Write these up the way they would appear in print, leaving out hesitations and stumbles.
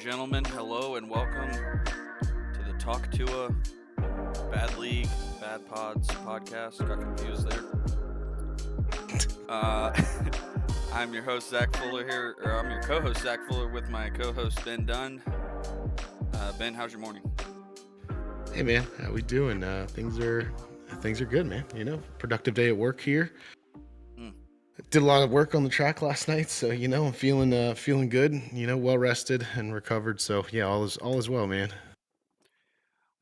gentlemen, hello and welcome to the Talk to a Bad League, Bad Pods podcast. Got confused there. I'm your host, Zach Fuller here, or I'm your co-host, Zach Fuller, with my co-host, Ben Dunn. Ben, how's your morning? Hey man, how we doing? Things are good, man. Productive day at work here. Mm. Did a lot of work on the track last night, so I'm feeling good. Well rested and recovered. So yeah, all is well, man.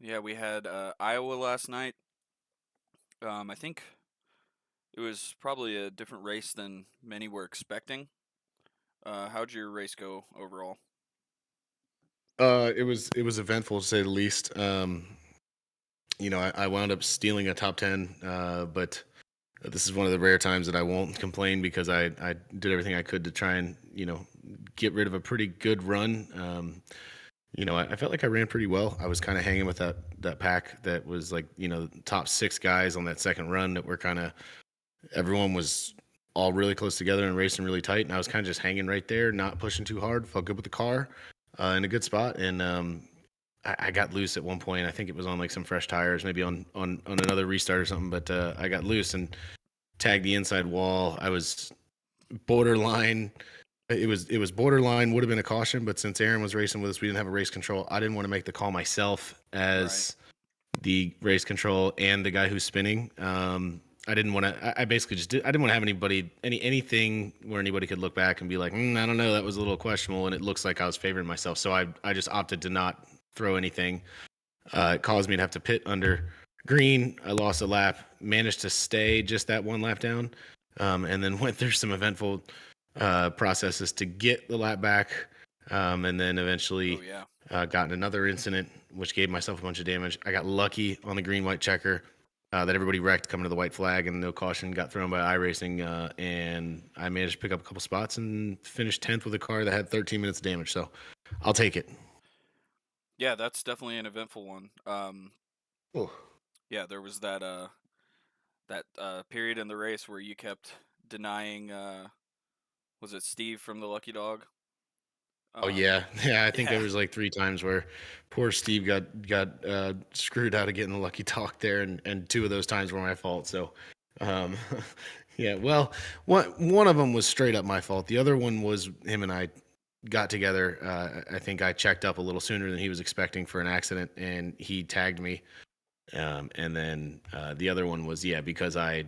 Yeah, we had Iowa last night. I think it was probably a different race than many were expecting. How'd your race go overall? It was eventful to say the least. I wound up stealing a top 10, but this is one of the rare times that I won't complain because I did everything I could to try and get rid of a pretty good run. I felt like I ran pretty well. I was kind of hanging with that pack that was like, top six guys on that second run that were kind of, everyone was all really close together and racing really tight. And I was kind of just hanging right there, not pushing too hard, felt good with the car, in a good spot. And I got loose at one point. I think it was on like some fresh tires, maybe on another restart or something. But I got loose and tagged the inside wall. I was borderline. It was borderline. Would have been a caution, but since Aaron was racing with us, we didn't have a race control. I didn't want to make the call myself Right. as the race control and the guy who's spinning. I didn't want to. I basically just did. I didn't want to have anything where anybody could look back and be like, I don't know, that was a little questionable, and it looks like I was favoring myself. So I just opted to not throw anything. It caused me to have to pit under green. I lost a lap, managed to stay just that one lap down, and then went through some eventful processes to get the lap back, and then eventually Oh yeah. got in another incident, which gave myself a bunch of damage. I got lucky on the green-white checker that everybody wrecked coming to the white flag, and no caution got thrown by iRacing, and I managed to pick up a couple spots and finished 10th with a car that had 13 minutes of damage. So I'll take it. Yeah, that's definitely an eventful one. Oh, Yeah, there was that period in the race where you kept denying. Was it Steve from the Lucky Dog? oh Um, yeah, yeah. I think there yeah, was like three times where poor Steve got screwed out of getting the lucky talk there, and two of those times were my fault. So, um, yeah. Well, one of them was straight up my fault. The other one was him and I got together. I think I checked up a little sooner than he was expecting for an accident, and he tagged me. And then the other one was, yeah, because I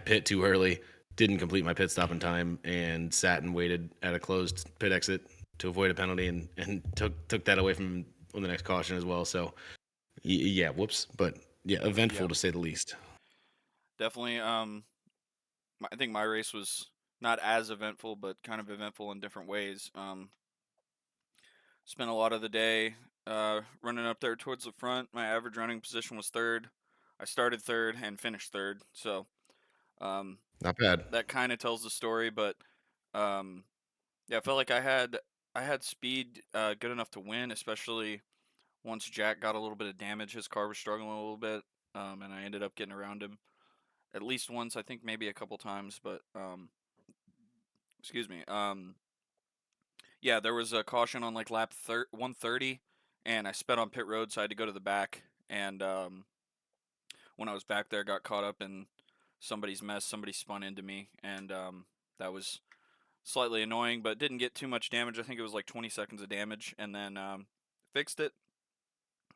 pit too early, didn't complete my pit stop in time, and sat and waited at a closed pit exit to avoid a penalty, and took that away from on the next caution as well. So yeah, whoops, but yeah, eventful yep, to say the least. definitely. I think my race was not as eventful, but kind of eventful in different ways. Spent a lot of the day running up there towards the front. My average running position was third. I started third and finished third, so um, Not bad. that kind of tells the story. But um, yeah, I felt like I had speed good enough to win, especially once Jack got a little bit of damage. His car was struggling a little bit, and I ended up getting around him at least once. I think maybe a couple times, but excuse me. Yeah, there was a caution on like lap 130, and I sped on pit road, so I had to go to the back. And when I was back there, got caught up in somebody's mess. Somebody spun into me, and that was slightly annoying, but didn't get too much damage. I think it was like 20 seconds of damage, and then fixed it,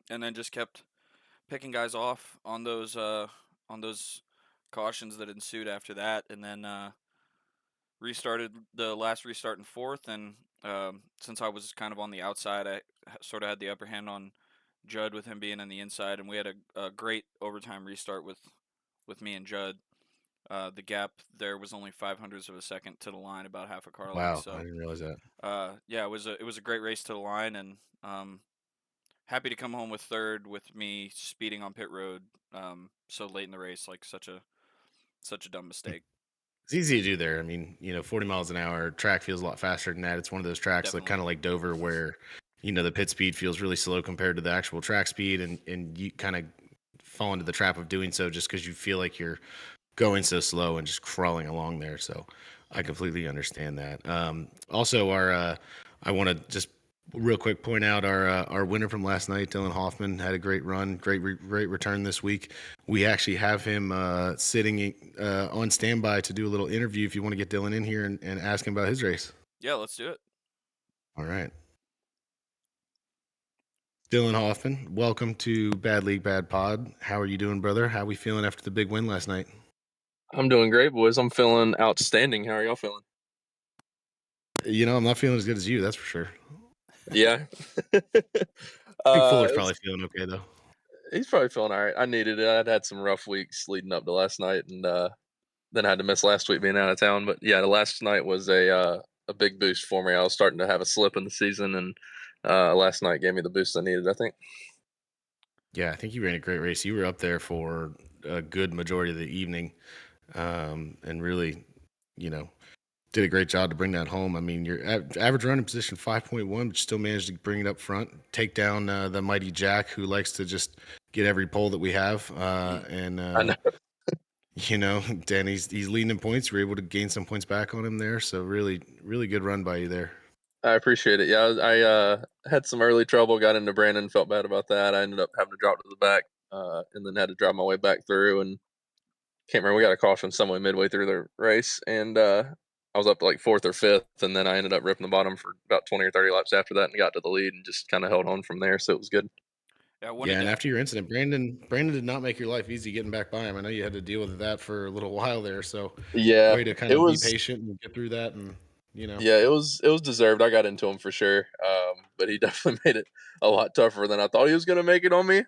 and then just kept picking guys off on those cautions that ensued after that, and then restarted the last restart in fourth. And since I was kind of on the outside, I sort of had the upper hand on Judd with him being on the inside, and we had a great overtime restart with me and Judd. The gap there was only 500ths of a second to the line, about half a car length. Wow, I So didn't realize that. yeah, it was a great race to the line, and happy to come home with third with me speeding on pit road so late in the race, like such a dumb mistake. It's easy to do there. I mean, 40 miles an hour track feels a lot faster than that. It's one of those tracks like Definitely. kind of like Dover where, the pit speed feels really slow compared to the actual track speed. And you kind of fall into the trap of doing so just because you feel like you're going so slow and just crawling along there. So I completely understand that. Also, I want to just Real quick, point out our winner from last night, Dylan Hoffman, had a great run, great return this week. We actually have him sitting on standby to do a little interview. If you want to get Dylan in here and ask him about his race. Yeah, let's do it. All right, Dylan Hoffman, welcome to Bad League Bad Pod. How are you doing, brother? How we feeling after the big win last night? I'm doing great, boys. I'm feeling outstanding. How are y'all feeling? I'm not feeling as good as you, that's for sure. Yeah. I think Fuller's It probably was, feeling okay though. he's probably feeling all right. I needed it. I'd had some rough weeks leading up to last night, and then I had to miss last week being out of town. But yeah, the last night was a big boost for me. I was starting to have a slip in the season, and last night gave me the boost I needed, I think. Yeah, I think you ran a great race. You were up there for a good majority of the evening, and really, you know, did a great job to bring that home. I mean, your average running position 5.1, but you still managed to bring it up front, take down the mighty Jack, who likes to just get every pole that we have, and I know. Dan, he's leading in points. We're able to gain some points back on him there. So really, really good run by you there. I appreciate it. Yeah, I had some early trouble, got into Brandon, felt bad about that. I ended up having to drop to the back, and then had to drive my way back through. And can't remember. We got a caution somewhere midway through the race, and I was up like fourth or fifth, and then I ended up ripping the bottom for about 20 or 30 laps after that, and got to the lead, and just kind of held on from there. So it was good. Yeah, I wanted Yeah, and to. after your incident, Brandon did not make your life easy getting back by him. I know you had to deal with that for a little while there. So Yeah, way to kind it of be was. patient and get through that, and Yeah, it was deserved. I got into him for sure, but he definitely made it a lot tougher than I thought he was going to make it on me.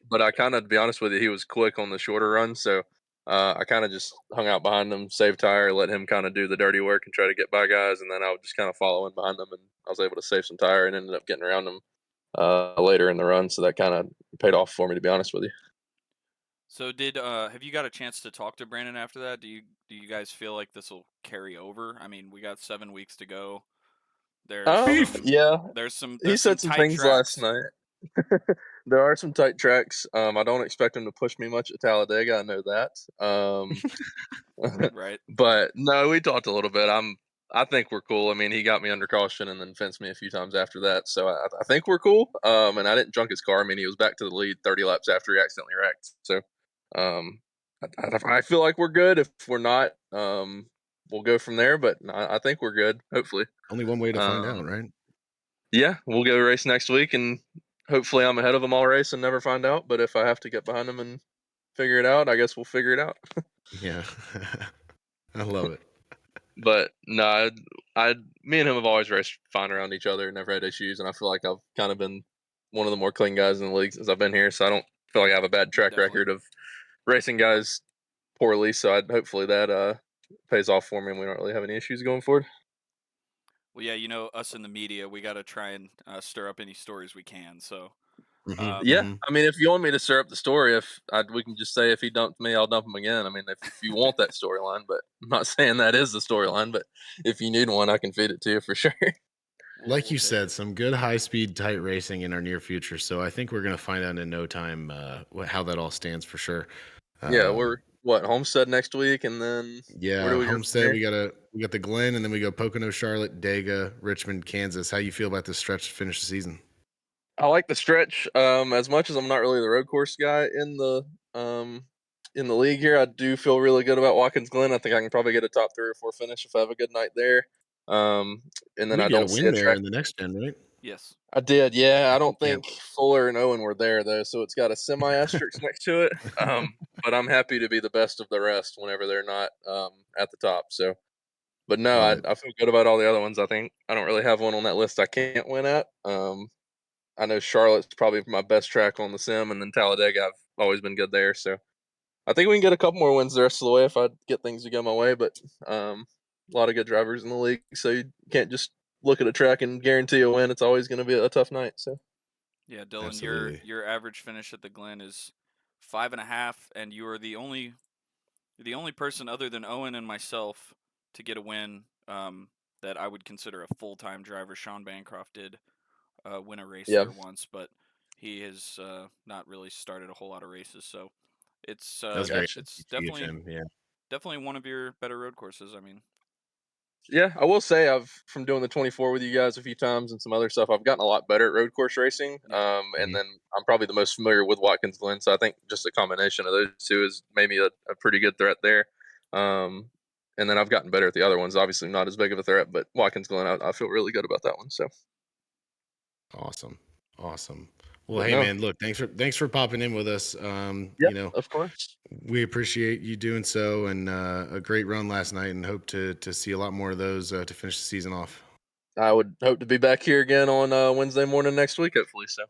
But I kind of, to be honest with you, he was quick on the shorter run, so I kind of just hung out behind him, saved tire, let him kind of do the dirty work and try to get by guys, and then I would just kind of follow in behind them, and I was able to save some tire and ended up getting around him later in the run. So that kind of paid off for me, to be honest with you. So did have you got a chance to talk to Brandon after that? Do you guys feel like this will carry over? I mean, we got 7 weeks to go. There's beef. some Yeah, he there's some said some tight things last tracks, night. There are some tight tracks. I don't expect him to push me much at Talladega. I know that. right? But no, we talked a little bit. I think we're cool. I mean, he got me under caution and then fenced me a few times after that, so I think we're cool. And I didn't junk his car. I mean, he was back to the lead 30 laps after he accidentally wrecked. So, um, I feel like we're good. If we're not, we'll go from there. But I think we're good. Hopefully, Only one way to find um, out, right? yeah, we'll go race next week, and hopefully, I'm ahead of him all race and never find out. But if I have to get behind him and figure it out, I guess we'll figure it out. Yeah, I love it. But no, me and him have always raced fine around each other, never had issues, and I feel like I've kind of been one of the more clean guys in the league since I've been here. So I don't feel like I have a bad track Definitely. record of racing guys poorly. So hopefully that pays off for me, and we don't really have any issues going forward. Well, yeah, us in the media, we got to try and stir up any stories we can. So, Hmm um, Yeah, hmm I mean, if you want me to stir up the story, we can just say if he dumped me, I'll dump him again. I mean, if you want that storyline, but I'm not saying that is the storyline. But if you need one, I can feed it to you for sure. we'll Like we'll you take said, it. some good high speed, tight racing in our near future. So I think we're going to find out in no time how that all stands for sure. Yeah, Um, we're what Homestead next week, and then where yeah, do we go from Homestead, here? we got the Glen, and then we go Pocono, Charlotte, Dega, Richmond, Kansas. How you feel about this stretch to finish the season? I like the stretch. As much as I'm not really the road course guy um in the league here, I do feel really good about Watkins Glen. I think I can probably get a top 3 or 4 finish if I have a good night there. Um, I and then I believe you had a don't see win a there track. in the next gen, right? Yes. I did, yeah. I don't Yeah. think Fuller and Owen were there though, so it's got a semi asterisk next to it. But I'm happy to be the best of the rest whenever they're not at the top. So, but no, Love I, it. I feel good about all the other ones. I think I don't really have one on that list I can't win at. I know Charlotte's probably my best track on the sim, and then Talladega I've always been good there. So I think we can get a couple more wins the rest of the way if I get things to go my way. But a lot of good drivers in the league, so you can't just look at a track and guarantee a win. It's always going to be a tough night. So Yeah, Dylan, your Absolutely. your average finish at the Glen is 5.5, and you are the only person other than Owen and myself to get a win that I would consider a full-time driver. Sean Bancroft did win a race yeah, there once, but he has not really started a whole lot of races. So it's That was uh, great. gotcha. it's To get definitely him. Yeah. definitely one of your better road courses. I mean, Yeah, I will say I've from doing the 24 with you guys a few times and some other stuff, I've gotten a lot better at road course racing. Yeah. And Mhm. then I'm probably the most familiar with Watkins Glen, so I think just a combination of those two has made me a pretty good threat there. Um, and then I've gotten better at the other ones. Obviously, not as big of a threat, but Watkins Glen, I feel really good about that one. So, Awesome. Awesome. Well, but hey no, man, look, thanks for popping in with us. yeah, of course. We appreciate you doing so, and a great run last night, and hope to see a lot more of those to finish the season off. I would hope to be back here again on Wednesday morning next week, hopefully. So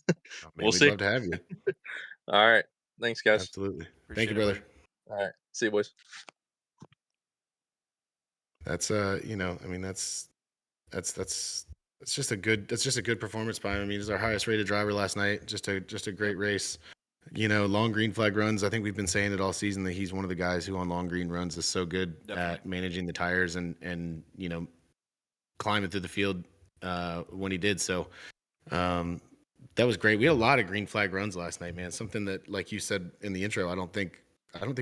Oh, man, we'll we'd see. love to have you. All right, thanks, guys. Absolutely. Thank you, Appreciate it, brother. buddy. All right, see you, boys. That's I mean, that's that's just a good performance by him. I mean, he's our highest rated driver last night. Just a Yep, great race. Long green flag runs. I think we've been saying it all season that he's one of the guys who on long green runs is so good Definitely. at managing the tires and climbing through the field when he did. So um, that was great. We had a lot of green flag runs last night, man. Something that, like you said in the intro, I don't think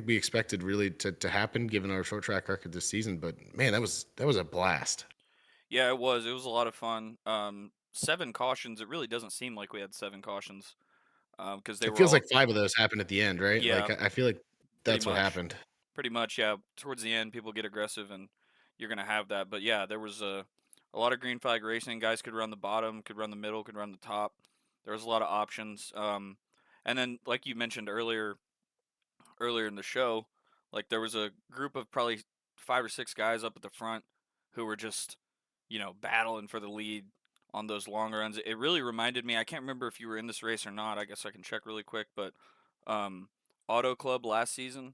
we expected really to happen given our short track record this season. But man, that was a blast. Yeah, it was. It was a lot of fun. 7 cautions. It really doesn't seem like we had 7 cautions because they It were feels all. like five of those happened at the end, right? Yeah, Like I feel like pretty that's what much. happened. Pretty much, yeah. Towards the end, people get aggressive, and you're gonna have that. But yeah, there was a lot of green flag racing. Guys could run the bottom, could run the middle, could run the top. There was a lot of options. And then, like you mentioned earlier in the show, like there was a group of probably 5 or 6 guys up at the front who were just, battling for the lead on those long runs. It really reminded me. I can't remember if you were in this race or not. I guess I can check really quick, but um, Auto Club last season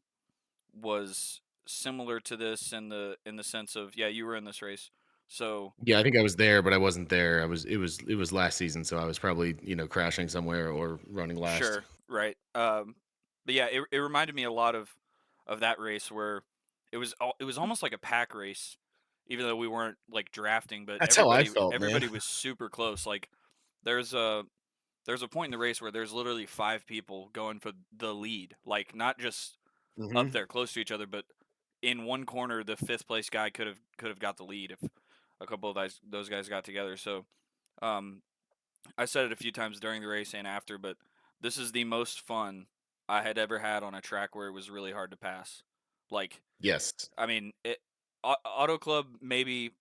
was similar to this in the sense of, yeah, you were in this race. So Yeah, I think I was there, but I wasn't there. It was last season, so I was probably, crashing somewhere or running last. sure, right. But yeah, it reminded me a lot of that race where it was almost like a pack race, even though we weren't like drafting, but That's how I felt, man. everybody was super close. Like there's a there's a point in the race where there's literally 5 people going for the lead, like not just up Hmm. there close to each other, but in one corner, the fifth place guy could have got the lead if a couple of those guys got together. So um, I said it a few times during the race and after, but this is the most fun I had ever had on a track where it was really hard to pass. Like, Yes. I mean, Auto Club maybe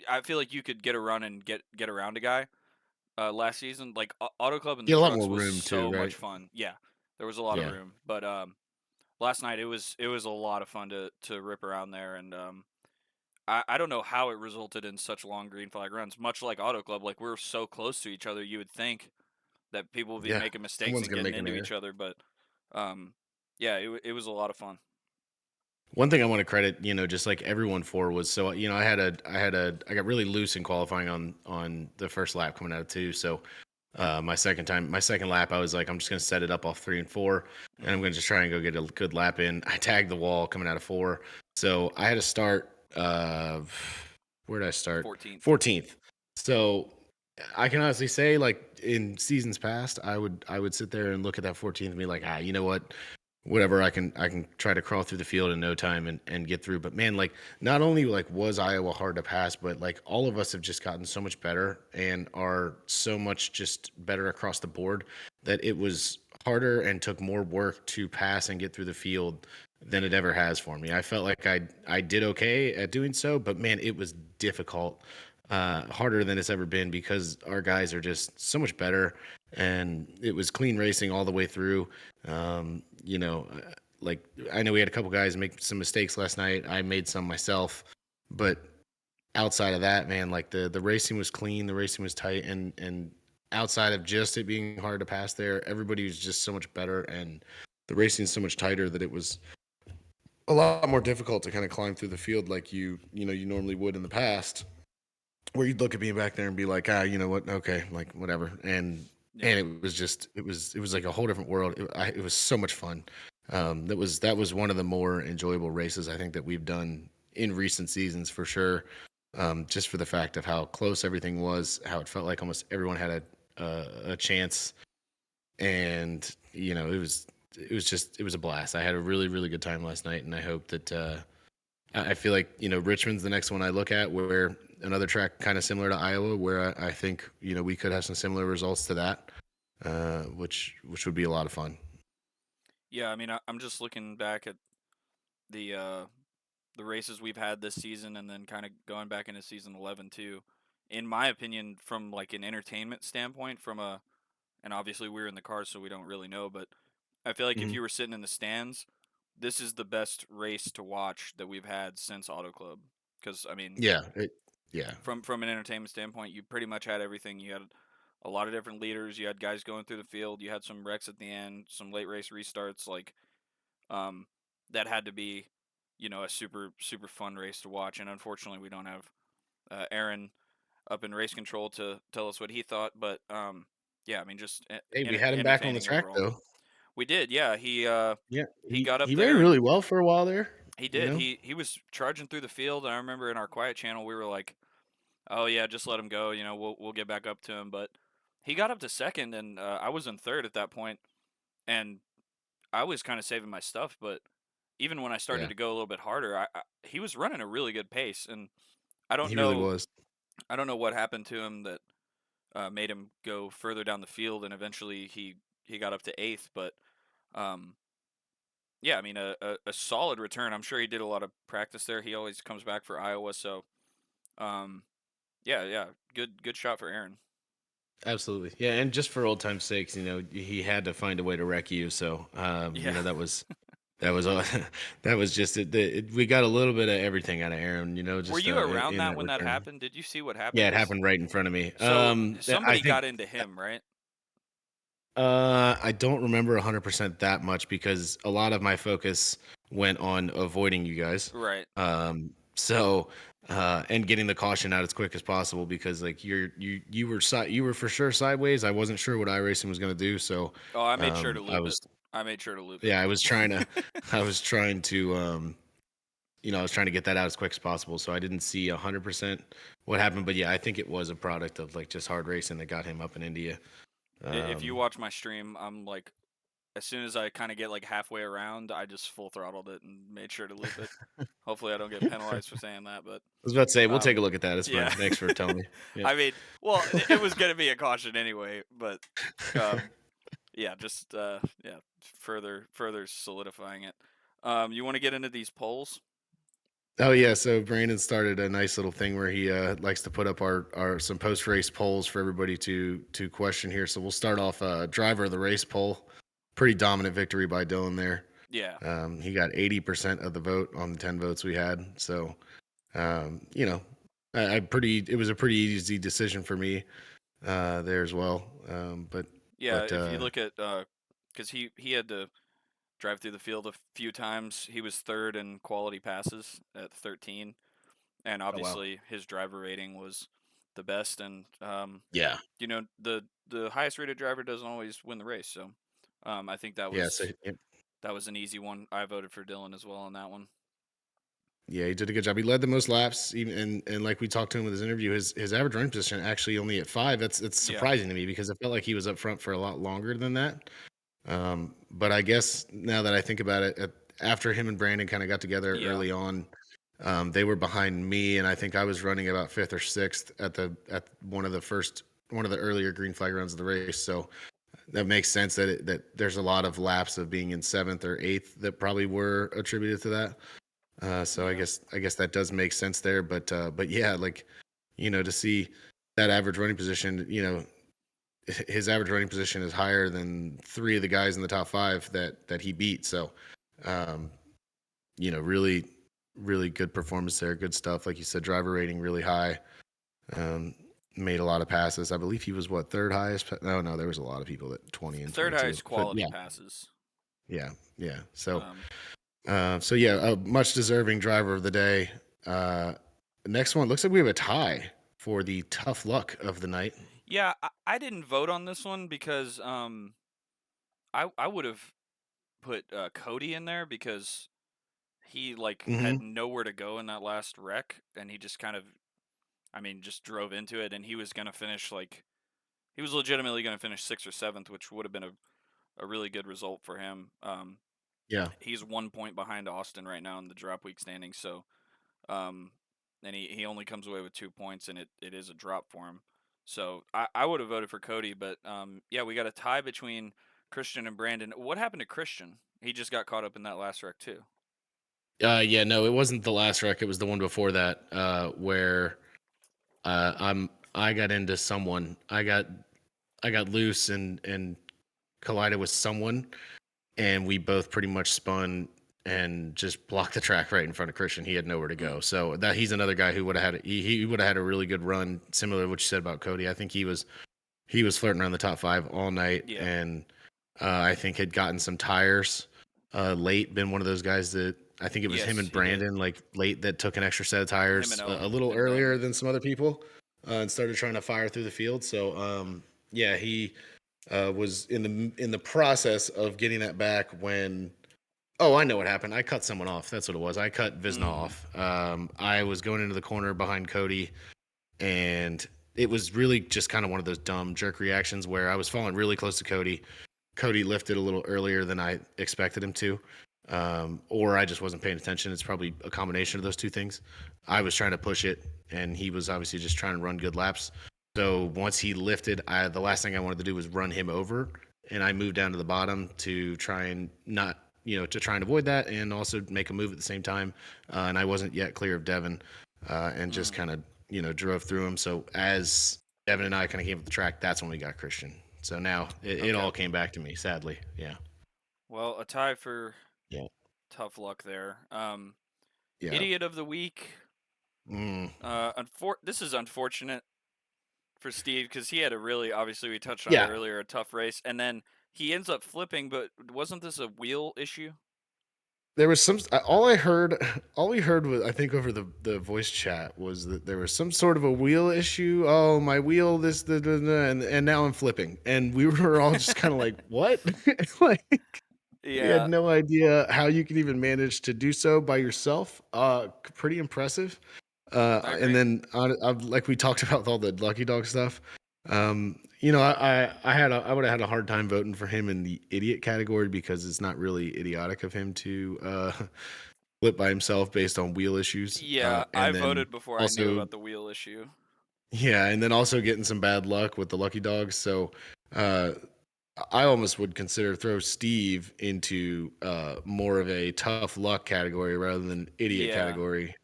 I feel like you could get a run and get around a guy. Last season, like Auto Club and the You had a lot trucks more was room too, so right? much fun. Yeah, there was a lot of Yeah. room, but last night it was a lot of fun to rip around there, and I don't know how it resulted in such long green flag runs. Much like Auto Club, like we're so close to each other, you would think that people would be Yeah. making mistakes Someone's and gonna getting make an into error. each other, but um, yeah, it was a lot of fun. One thing I want to credit, just like everyone for was so I got really loose in qualifying on the first lap coming out of two. So my second lap, I was like, I'm just gonna set it up off 3 and 4, and I'm Hmm. gonna just try and go get a good lap in. I tagged the wall coming out of 4, so I had to start. Where did I start? 14th. 14th. So I can honestly say, like in seasons past, I would sit there and look at that 14th and be like, you know what? Whatever, I can try to crawl through the field in no time and get through. But man, like not only like was Iowa hard to pass, but like all of us have just gotten so much better and are so much just better across the board that it was harder and took more work to pass and get through the field than it ever has for me. I felt like I did okay at doing so, but man, it was difficult, harder than it's ever been because our guys are just so much better, and it was clean racing all the way through. Like I know we had a couple guys make some mistakes last night. I made some myself, but outside of that, man, like the racing was clean, the racing was tight, and outside of just it being hard to pass there, everybody was just so much better, and the racing is so much tighter that it was a lot more difficult to kind of climb through the field like you normally would in the past, where you'd look at me back there and be like, you know what, okay, like whatever, Yeah. and it was just it was like a whole different world. It was so much fun. That was one of the more enjoyable races I think that we've done in recent seasons for sure. Just for the fact of how close everything was, how it felt like almost everyone had a chance, and it was just it was a blast. I had a really good time last night, and I hope that I feel like Richmond's the next one I look at, where another track kind of similar to Iowa, where I think we could have some similar results to that, which would be a lot of fun. Yeah, I mean, I'm just looking back at the uh, the races we've had this season, and then kind of going back into season 11 too. In my opinion, from like an entertainment standpoint, and obviously we're in the car, so we don't really know, but I feel like if Mhm. you were sitting in the stands, this is the best race to watch that we've had since Auto Club. Because I mean, Yeah, yeah, from an entertainment standpoint, you pretty much had everything. You had a lot of different leaders. You had guys going through the field. You had some wrecks at the end, some late race restarts. Like um, that had to be, a super fun race to watch. And unfortunately, we don't have Aaron up in race control to tell us what he thought. But yeah, I mean, just hey, we had him back on the entertaining track overall. though. We did, yeah. Yeah, He he got up he ran there really and well for a while there. he You did. know, He was charging through the field. And I remember in our quiet channel we were like, "Oh yeah, just let him go. We'll get back up to him." But he got up to second, and I was in third at that point, and I was kind of saving my stuff. But even when I started yeah, to go a little bit harder, he was running a really good pace, and I don't he really know was. I don't know what happened to him that made him go further down the field, and eventually he got up to eighth. But um, yeah, I mean a solid return. I'm sure he did a lot of practice there. He always comes back for Iowa, so um, yeah, good shot for Aaron. Absolutely. Yeah, and just for old time's sakes, he had to find a way to wreck you. So, Yeah. that was all. That was just it, we got a little bit of everything out of Aaron. Were Just you around in that that when that return. happened? Did you see what happened? Yeah, it Because happened right in front of me. so I somebody think got into him, right? I don't remember 100% that much because a lot of my focus went on avoiding you guys. Right. So and getting the caution out as quick as possible because like you were for sure sideways. I wasn't sure what iRacing was going to do, so Oh, I made sure to I loop it. was I made sure to loop it. yeah, I was trying to I was trying to get that out as quick as possible. So I didn't see 100% what happened, but yeah, I think it was a product of like just hard racing that got him up in India. If you Um, watch my stream, I'm like, as soon as I kind of get like halfway around, I just full throttled it and made sure to loop it. Hopefully, I don't get penalized for saying that, but I was about to say we'll take um, a look at that. It's fine. yeah. Thanks for telling me. Yep. I mean, well, it was gonna be a caution anyway, but um, yeah, just yeah, further solidifying it. You want to get into these polls? Oh yeah, so Brandon started a nice little thing where he likes to put up our some post race polls for everybody to question here. So we'll start off driver of the race poll. Pretty dominant victory by Dylan there. Yeah, He got 80% of the vote on the 10 votes we had. So you know, it was a pretty easy decision for me there as well. yeah. But If you look at because he had to drive through the field a few times. He was third in quality passes at 13, and oh wow, obviously his driver rating was the best. And yeah, the highest rated driver doesn't always win the race. So I think yeah. So that was an easy one. I voted for Dylan as well on that one. yeah, he did a good job. He led the most laps, even and like we talked to him with his interview, his average running position actually only at 5. That's Yeah, surprising to me because I felt like he was up front for a lot longer than that. But I guess now that I think about it, after him and Brandon kind of got together yeah, early on, they were behind me, and I think I was running about fifth or sixth at one of the earlier green flag runs of the race. So that makes sense that there's a lot of laps of being in seventh or eighth that probably were attributed to that. So yeah, I guess that does make sense there. But yeah, like to see that average running position, his average running position is higher than three of the guys in the top five that he beat. So, um, really, really good performance there. Good stuff. Like you said, driver rating really high. Um, Made a lot of passes. I believe he was what third highest. No, there was a lot of people that 20 and third 22. highest But quality yeah, passes. yeah, yeah. So, Um, so yeah, a much deserving driver of the day. Uh, Next one looks like we have a tie for the tough luck of the night. yeah, I didn't vote on this one because I would have put Cody in there because he like Hmm. had nowhere to go in that last wreck, and he just kind of, I mean, just drove into it, and he was gonna finish like he was legitimately gonna finish sixth or seventh, which would have been a really good result for him. Yeah. He's 1 point behind Austin right now in the drop week standings, so um, and he only comes away with 2 points, and it is a drop for him. So I would have voted for Cody, but yeah, we got a tie between Christian and Brandon. What happened to Christian? He just got caught up in that last wreck too. Yeah, no, it wasn't the last wreck. It was the one before that, where I got into someone. I got loose and collided with someone, and we both pretty much spun and just blocked the track right in front of Christian. He had nowhere to Mm, go. So that he's another guy who would have had he would have had a really good run, similar to what you said about Cody. I think he was flirting around the top five all night, yeah. and I think had gotten some tires late. Been one of those guys that I think it was him Yes, and he did. Brandon like late that took an extra set of Him and tires a Owen little and Brandon. earlier than some other people, and started trying to fire through the field. So yeah, he was in the process of getting that back when. Oh, I know what happened. I cut someone off. That's what it was. I cut Visna Mm, off. I was going into the corner behind Cody, and it was really just kind of one of those dumb jerk reactions where I was falling really close to Cody. Cody lifted a little earlier than I expected him to, or I just wasn't paying attention. It's probably a combination of those two things. I was trying to push it, and he was obviously just trying to run good laps. So once he lifted, the last thing I wanted to do was run him over, and I moved down to the bottom to try and not, to try and avoid that, and also make a move at the same time. And I wasn't yet clear of Devin, and just mm, kind of, drove through him. So as Devin and I kind of came up the track, that's when we got Christian. So now it okay. all came back to me, sadly. Yeah. Well, a tie for Yeah. tough luck there. Yeah. Idiot of the week. Mm. This is unfortunate for Steve because he had a really, obviously we touched on it Yeah. earlier, a tough race, and then he ends up flipping. But wasn't this a wheel issue? There was some. All I heard, all we heard was, I think, over the voice chat was that there was some sort of a wheel issue. Oh, my wheel, and now I'm flipping, and we were all just kind of like, what? Like, we had Yeah, no idea how you could even manage to do so by yourself. Pretty impressive. I And agree. then like we talked about with all the Lucky Dog stuff. I would have had a hard time voting for him in the idiot category because it's not really idiotic of him to flip by himself based on wheel issues. Yeah, I And then voted before I knew also, about the wheel issue. yeah, and then also getting some bad luck with the Lucky Dogs. So uh, I almost would consider throw Steve into more of a tough luck category rather than idiot Yeah, category,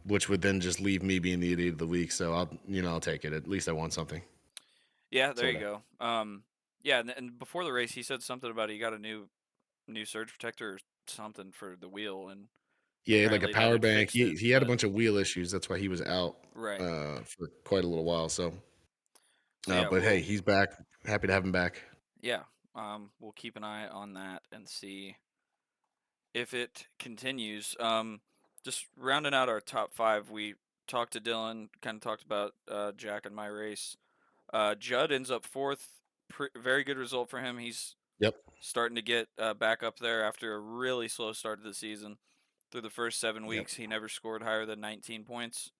which would then just leave me being the idiot of the week. So I'll take it. At least I won something, yeah, there sort you of. go. Yeah, and before the race, he said something about he got a new surge protector or something for the wheel, and Yeah, like a apparently that power had bank. fixed it. He had a But bunch of wheel issues. That's why he was out right, for quite a little while. So, so yeah, but hey, he's back. Happy to have him back. yeah, we'll keep an eye on that and see if it continues. Just rounding out our top five, we talked to Dylan, kind of talked about Jack and my race. Judd ends up fourth. Very good result for him. He's Yep. starting to get back up there after a really slow start to the season. Through the first 7 weeks, Yep. he never scored higher than 19 points.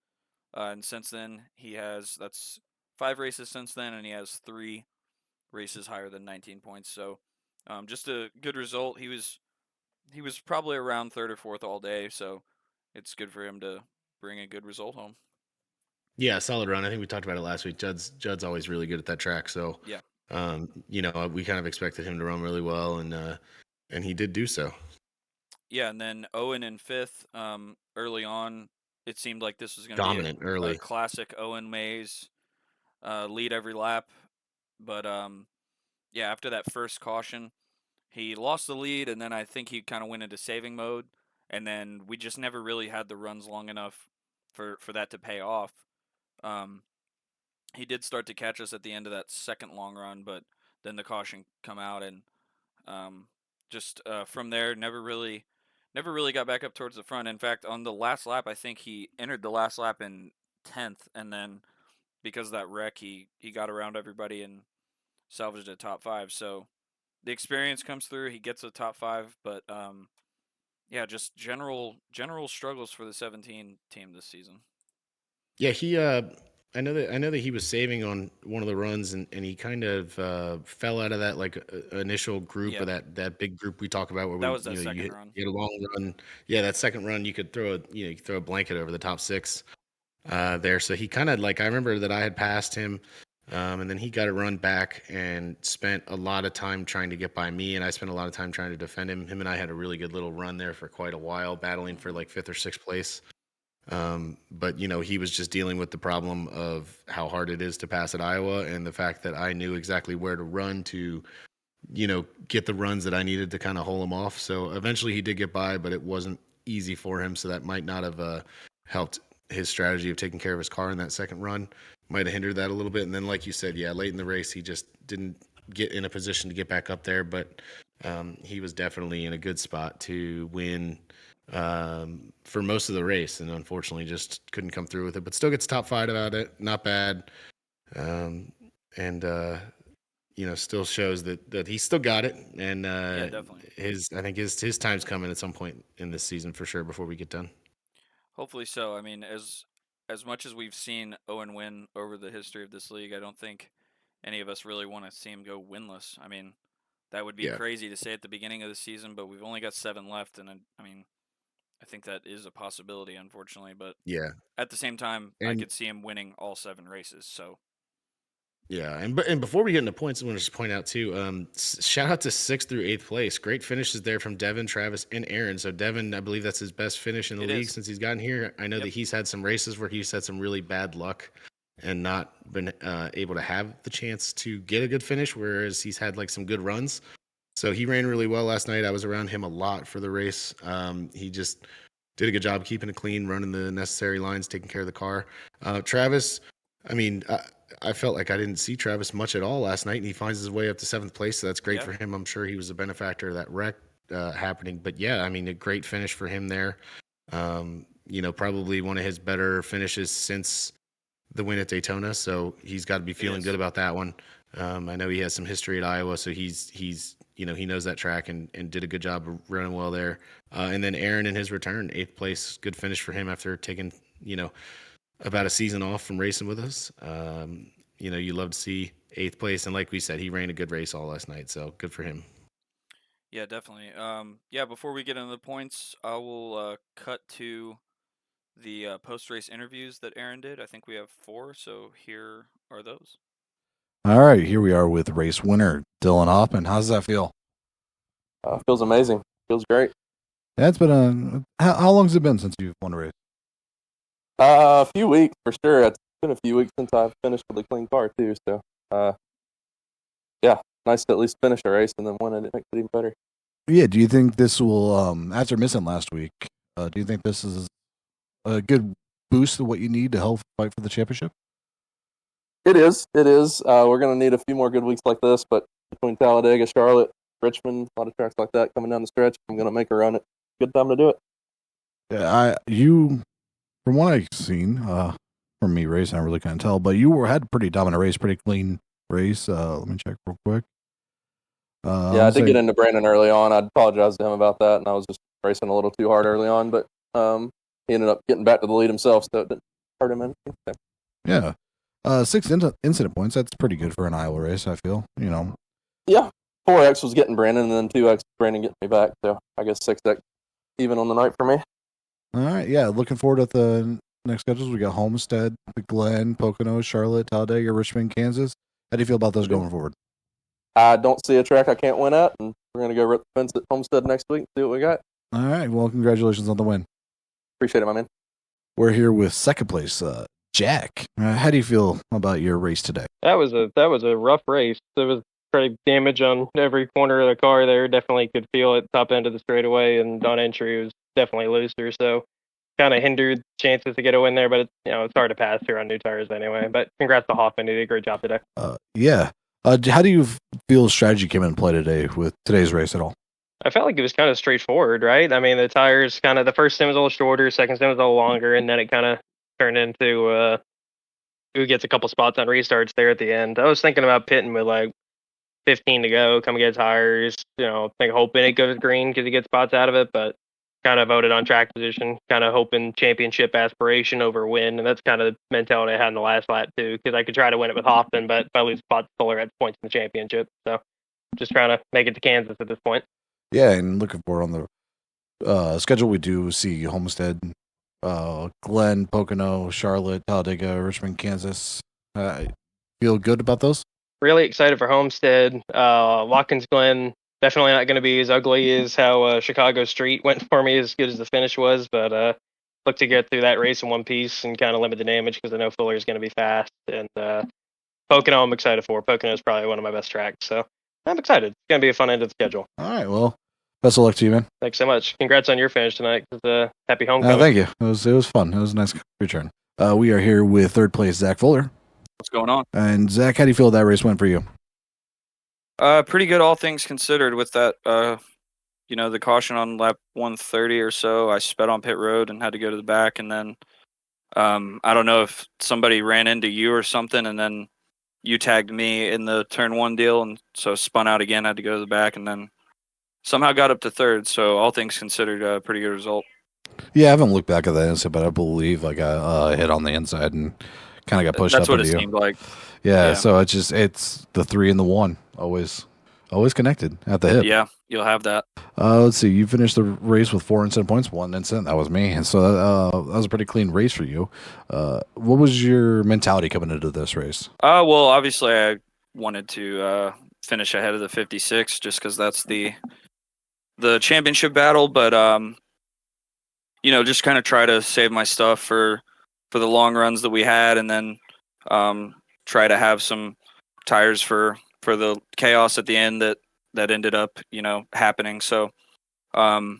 And since then, that's 5 races since then, and he has 3 races higher than 19 points. So, just a good result. He was probably around third or fourth all day, so it's good for him to bring a good result home. Yeah, solid run. I think we talked about it last week. Judd's always really good at that track. So, Yeah, we kind of expected him to run really well, and he did do so. yeah, and then Owen in fifth. Early on, it seemed like this was going to be Dominant a early. classic Owen Mays lead every lap, but yeah, after that first caution, he lost the lead, and then I think he kind of went into saving mode, and then we just never really had the runs long enough for that to pay off. Um, he did start to catch us at the end of that second long run, but then the caution come out, and um, just from there, never really got back up towards the front. In fact, on the last lap, I think he entered the last lap in 10th, and then because of that wreck, he got around everybody and salvaged a top five. So the experience comes through. He gets a top five, but yeah, just general struggles for the 17 team this season. Yeah, I know that he was saving on one of the runs, and he kind of fell out of that like initial group, or Yep, that big group we talk about where that we was that second run. you hit a long run. Yeah, that second run you could throw you could throw a blanket over the top six there. So he kind of like I remember that I had passed him, and then he got a run back and spent a lot of time trying to get by me, and I spent a lot of time trying to defend him. Him and I had a really good little run there for quite a while, battling for Hmm. like fifth or sixth place. But he was just dealing with the problem of how hard it is to pass at Iowa, and the fact that I knew exactly where to run to, get the runs that I needed to kind of hold him off. So eventually he did get by, but it wasn't easy for him. So that might not have helped his strategy of taking care of his car in that second run. Might have hindered that a little bit. And then, like you said, yeah, late in the race, he just didn't get in a position to get back up there. But he was definitely in a good spot to win for most of the race, and unfortunately just couldn't come through with it. But still gets top five about it. Not bad. Um, and still shows that he still got it, and Yeah, definitely. his I think his time's coming at some point in this season for sure before we get done. Hopefully so. I mean, as much as we've seen Owen win over the history of this league, I don't think any of us really want to see him go winless. I mean, that would be Yeah, crazy to say at the beginning of the season, but we've only got 7 left, and I mean, I think that is a possibility, unfortunately. But yeah, at the same time, I and could see him winning all 7 races. So yeah, and before we get into points, I want to just point out too. Shout out to sixth through eighth place. Great finishes there from Devin, Travis, and Aaron. So Devin, I believe that's his best finish in the it league is. since he's gotten here. I know that Yep. he's had some races where he's had some really bad luck and not been able to have the chance to get a good finish, whereas he's had like some good runs. So he ran really well last night. I was around him a lot for the race. He just did a good job keeping it clean, running the necessary lines, taking care of the car. Travis, I mean, I felt like I didn't see Travis much at all last night, and he finds his way up to seventh place. So that's great Yeah. for him. I'm sure he was a benefactor of that wreck happening. But yeah, I mean, a great finish for him there. Probably one of his better finishes since the win at Daytona, so he's got to be It feeling good is. about that one. I know he has some history at Iowa, so he's he knows that track and did a good job of running well there. And then Aaron in his return, eighth place, good finish for him after taking about a season off from racing with us. You love to see eighth place, and like we said, he ran a good race all last night, so good for him. Yeah, definitely. Yeah, before we get into the points, I will cut to the post race interviews that Aaron did. I think we have 4, so here are those. All right, here we are with race winner Dylan Hoffman. How does that feel? Feels amazing. Feels great. Yeah, it's been how long has it been since you've won a race? A few weeks for sure. It's been a few weeks since I've finished with a clean car too. So, yeah, nice to at least finish a race and then win it. It makes it even better. Yeah, do you think this will after missing last week? Do you think this is a good boost of what you need to help fight for the championship? It is. It is. We're gonna need a few more good weeks like this, but between Talladega, Charlotte, Richmond, a lot of tracks like that coming down the stretch, I'm gonna make a run. It. Good time to do it. Yeah, you from what I've seen from me racing, I really can't tell, but you had a pretty dominant race, pretty clean race. Let me check real quick. Yeah, I did get into Brandon early on. I apologize to him about that, and I was just racing a little too hard early on, but he ended up getting back to the lead himself, so it didn't hurt him anything. So. Yeah. 6 incident points. That's pretty good for an Iowa race, I feel. Yeah, 4X was getting Brandon, and then 2X Brandon getting me back. So I guess 6X even on the night for me. All right. Yeah. Looking forward to the next schedules. We got Homestead, the Glen, Pocono, Charlotte, Talladega, Richmond, Kansas. How do you feel about those going forward? I don't see a track I can't win at, and we're going to go rip the fence at Homestead next week and see what we got. All right. Well, congratulations on the win. Appreciate it, my man. We're here with second place, Jack. How do you feel about your race today? That was a rough race. There was pretty damage on every corner of the car there. Definitely could feel it top end of the straightaway, and on entry was definitely looser. So kind of hindered chances to get a win there. But it's hard to pass here on new tires anyway. But congrats to Hoffman. He did a great job today. Yeah. How do you feel strategy came into play today with today's race at all? I felt like it was kind of straightforward, right? I mean, the tires the first stem was a little shorter, second stem was a little longer, and then it kind of turned into who gets a couple spots on restarts there at the end. I was thinking about pitting with like 15 to go, come get tires, hoping it goes green because he gets spots out of it. But kind of voted on track position, kind of hoping championship aspiration over win, and that's kind of the mentality I had in the last lap too, because I could try to win it with Hoffman, but if I lose spot to Fuller, at points in the championship. So just trying to make it to Kansas at this point. Yeah, and looking forward on the schedule, we do see Homestead, Glen, Pocono, Charlotte, Talladega, Richmond, Kansas. Feel good about those? Really excited for Homestead. Watkins Glen, definitely not going to be as ugly as how Chicago Street went for me, as good as the finish was, but look to get through that race in one piece and kind of limit the damage because I know Fuller is going to be fast. And Pocono, I'm excited for. Pocono is probably one of my best tracks, so I'm excited. It's going to be a fun end of the schedule. All right, well, best of luck to you, man. Thanks so much. Congrats on your finish tonight. Happy homecoming. Thank you. It was fun. It was a nice return. We are here with third place Zach Fuller. What's going on? And Zach, how do you feel that race went for you? Pretty good, all things considered. With that, the caution on lap 130 or so, I sped on pit road and had to go to the back, and then I don't know if somebody ran into you or something, and then you tagged me in the turn one deal, and so spun out again, had to go to the back, and then somehow got up to third. So all things considered, a pretty good result. Yeah, I haven't looked back at that inside, but I believe I got hit on the inside and kind of got pushed That's up what it into you. seemed like. Yeah, so it's the 3 and the 1, always connected at the hip. Yeah, you'll have that. Let's see, you finished the race with 4 incident points, 1 incident. That was me, and so that was a pretty clean race for you. What was your mentality coming into this race? Well, obviously I wanted to finish ahead of the 56 just because that's the championship battle, but just kind of try to save my stuff for the long runs that we had, and then try to have some tires for the chaos at the end that ended up happening. So I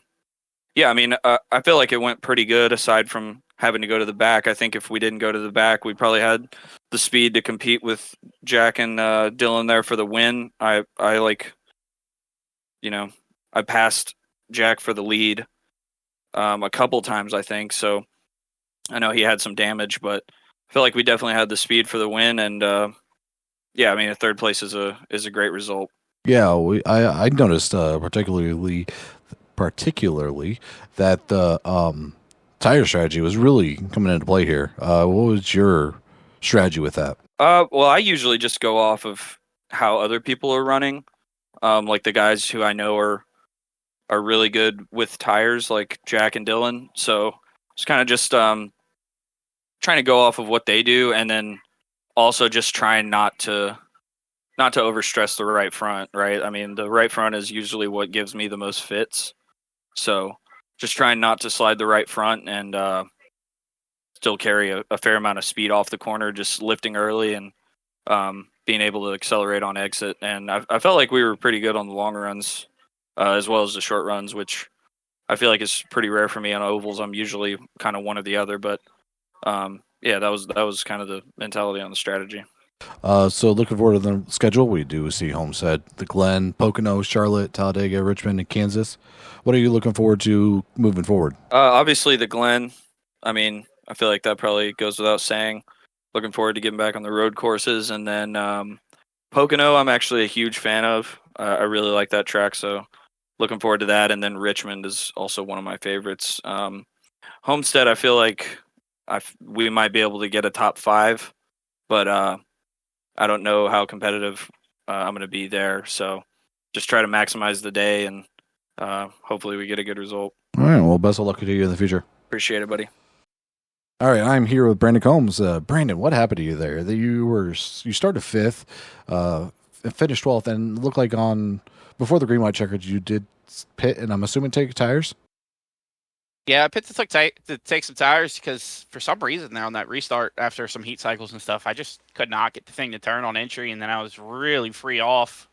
feel like it went pretty good aside from having to go to the back. I think if we didn't go to the back, we probably had the speed to compete with Jack and Dylan there for the win. I passed Jack for the lead a couple times, I think. So I know he had some damage, but I feel like we definitely had the speed for the win. And a third place is a great result. Yeah, I noticed particularly that the tire strategy was really coming into play here. What was your strategy with that? Well, I usually just go off of how other people are running, like the guys who I know are really good with tires, like Jack and Dylan. So it's kind of just trying to go off of what they do, and then also just trying not to overstress the right front, right? I mean, the right front is usually what gives me the most fits. So just trying not to slide the right front and still carry a fair amount of speed off the corner, just lifting early and being able to accelerate on exit. And I felt like we were pretty good on the long runs as well as the short runs, which I feel like is pretty rare for me on ovals. I'm usually kind of one or the other, but that was kind of the mentality on the strategy. So looking forward to the schedule, we do see Homestead, the Glen, Pocono, Charlotte, Talladega, Richmond, and Kansas. What are you looking forward to moving forward? Obviously the Glen. I mean, I feel like that probably goes without saying. Looking forward to getting back on the road courses. And then Pocono, I'm actually a huge fan of. I really like that track, so looking forward to that. And then Richmond is also one of my favorites. Homestead, I feel like we might be able to get a top 5, but I don't know how competitive I'm going to be there. So just try to maximize the day, and hopefully we get a good result. All right. Well, best of luck to you in the future. Appreciate it, buddy. All right. I'm here with Brandon Combs. Brandon, what happened to you there? You started 5th, finished 12th, and looked like before the green white checkers, you did pit, and I'm assuming take tires. Yeah, I pit to take some tires because for some reason now on that restart after some heat cycles and stuff, I just could not get the thing to turn on entry, and then I was really free off.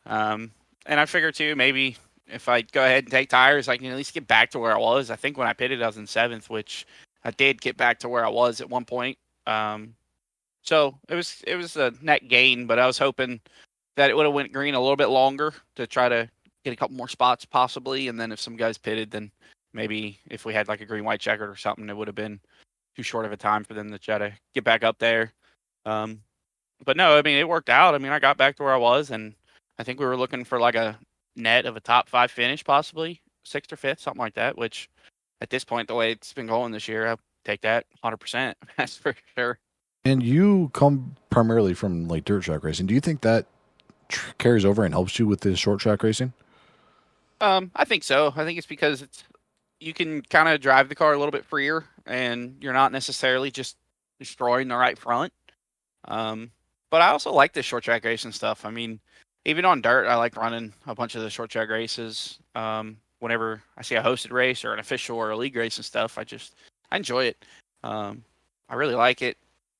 And I figured too, maybe if I go ahead and take tires, I can at least get back to where I was. I think when I pitted, I was in 7th, which I did get back to where I was at one point. So it was a net gain, but I was hoping that it would have went green a little bit longer to try to get a couple more spots possibly, and then if some guys pitted, then maybe if we had like a green white checkered or something, it would have been too short of a time for them to try to get back up there. But no, I mean, it worked out. I mean, I got back to where I was, and I think we were looking for like a net of a top 5 finish possibly. sixth or fifth, something like that. Which at this point, the way it's been going this year, I'll take that 100%. That's for sure. And you come primarily from like dirt track racing. Do you think that carries over and helps you with this short track racing? I think so. I think it's because you can kind of drive the car a little bit freer, and you're not necessarily just destroying the right front. Um, but I also like the short track racing stuff. I mean, even on dirt, I like running a bunch of the short track races. Whenever I see a hosted race or an official or a league race and stuff, I enjoy it. I really like it.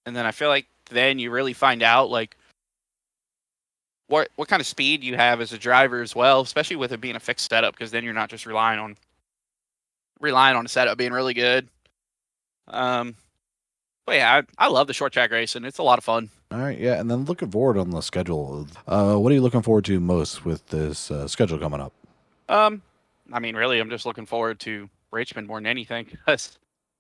And then I feel like then you really find out like what kind of speed you have as a driver as well, especially with it being a fixed setup, because then you're not just relying on the setup being really good. But yeah, I love the short track racing. It's a lot of fun. All right, yeah. And then looking forward on the schedule, what are you looking forward to most with this schedule coming up? I mean, really, I'm just looking forward to Richmond more than anything. 'Cause,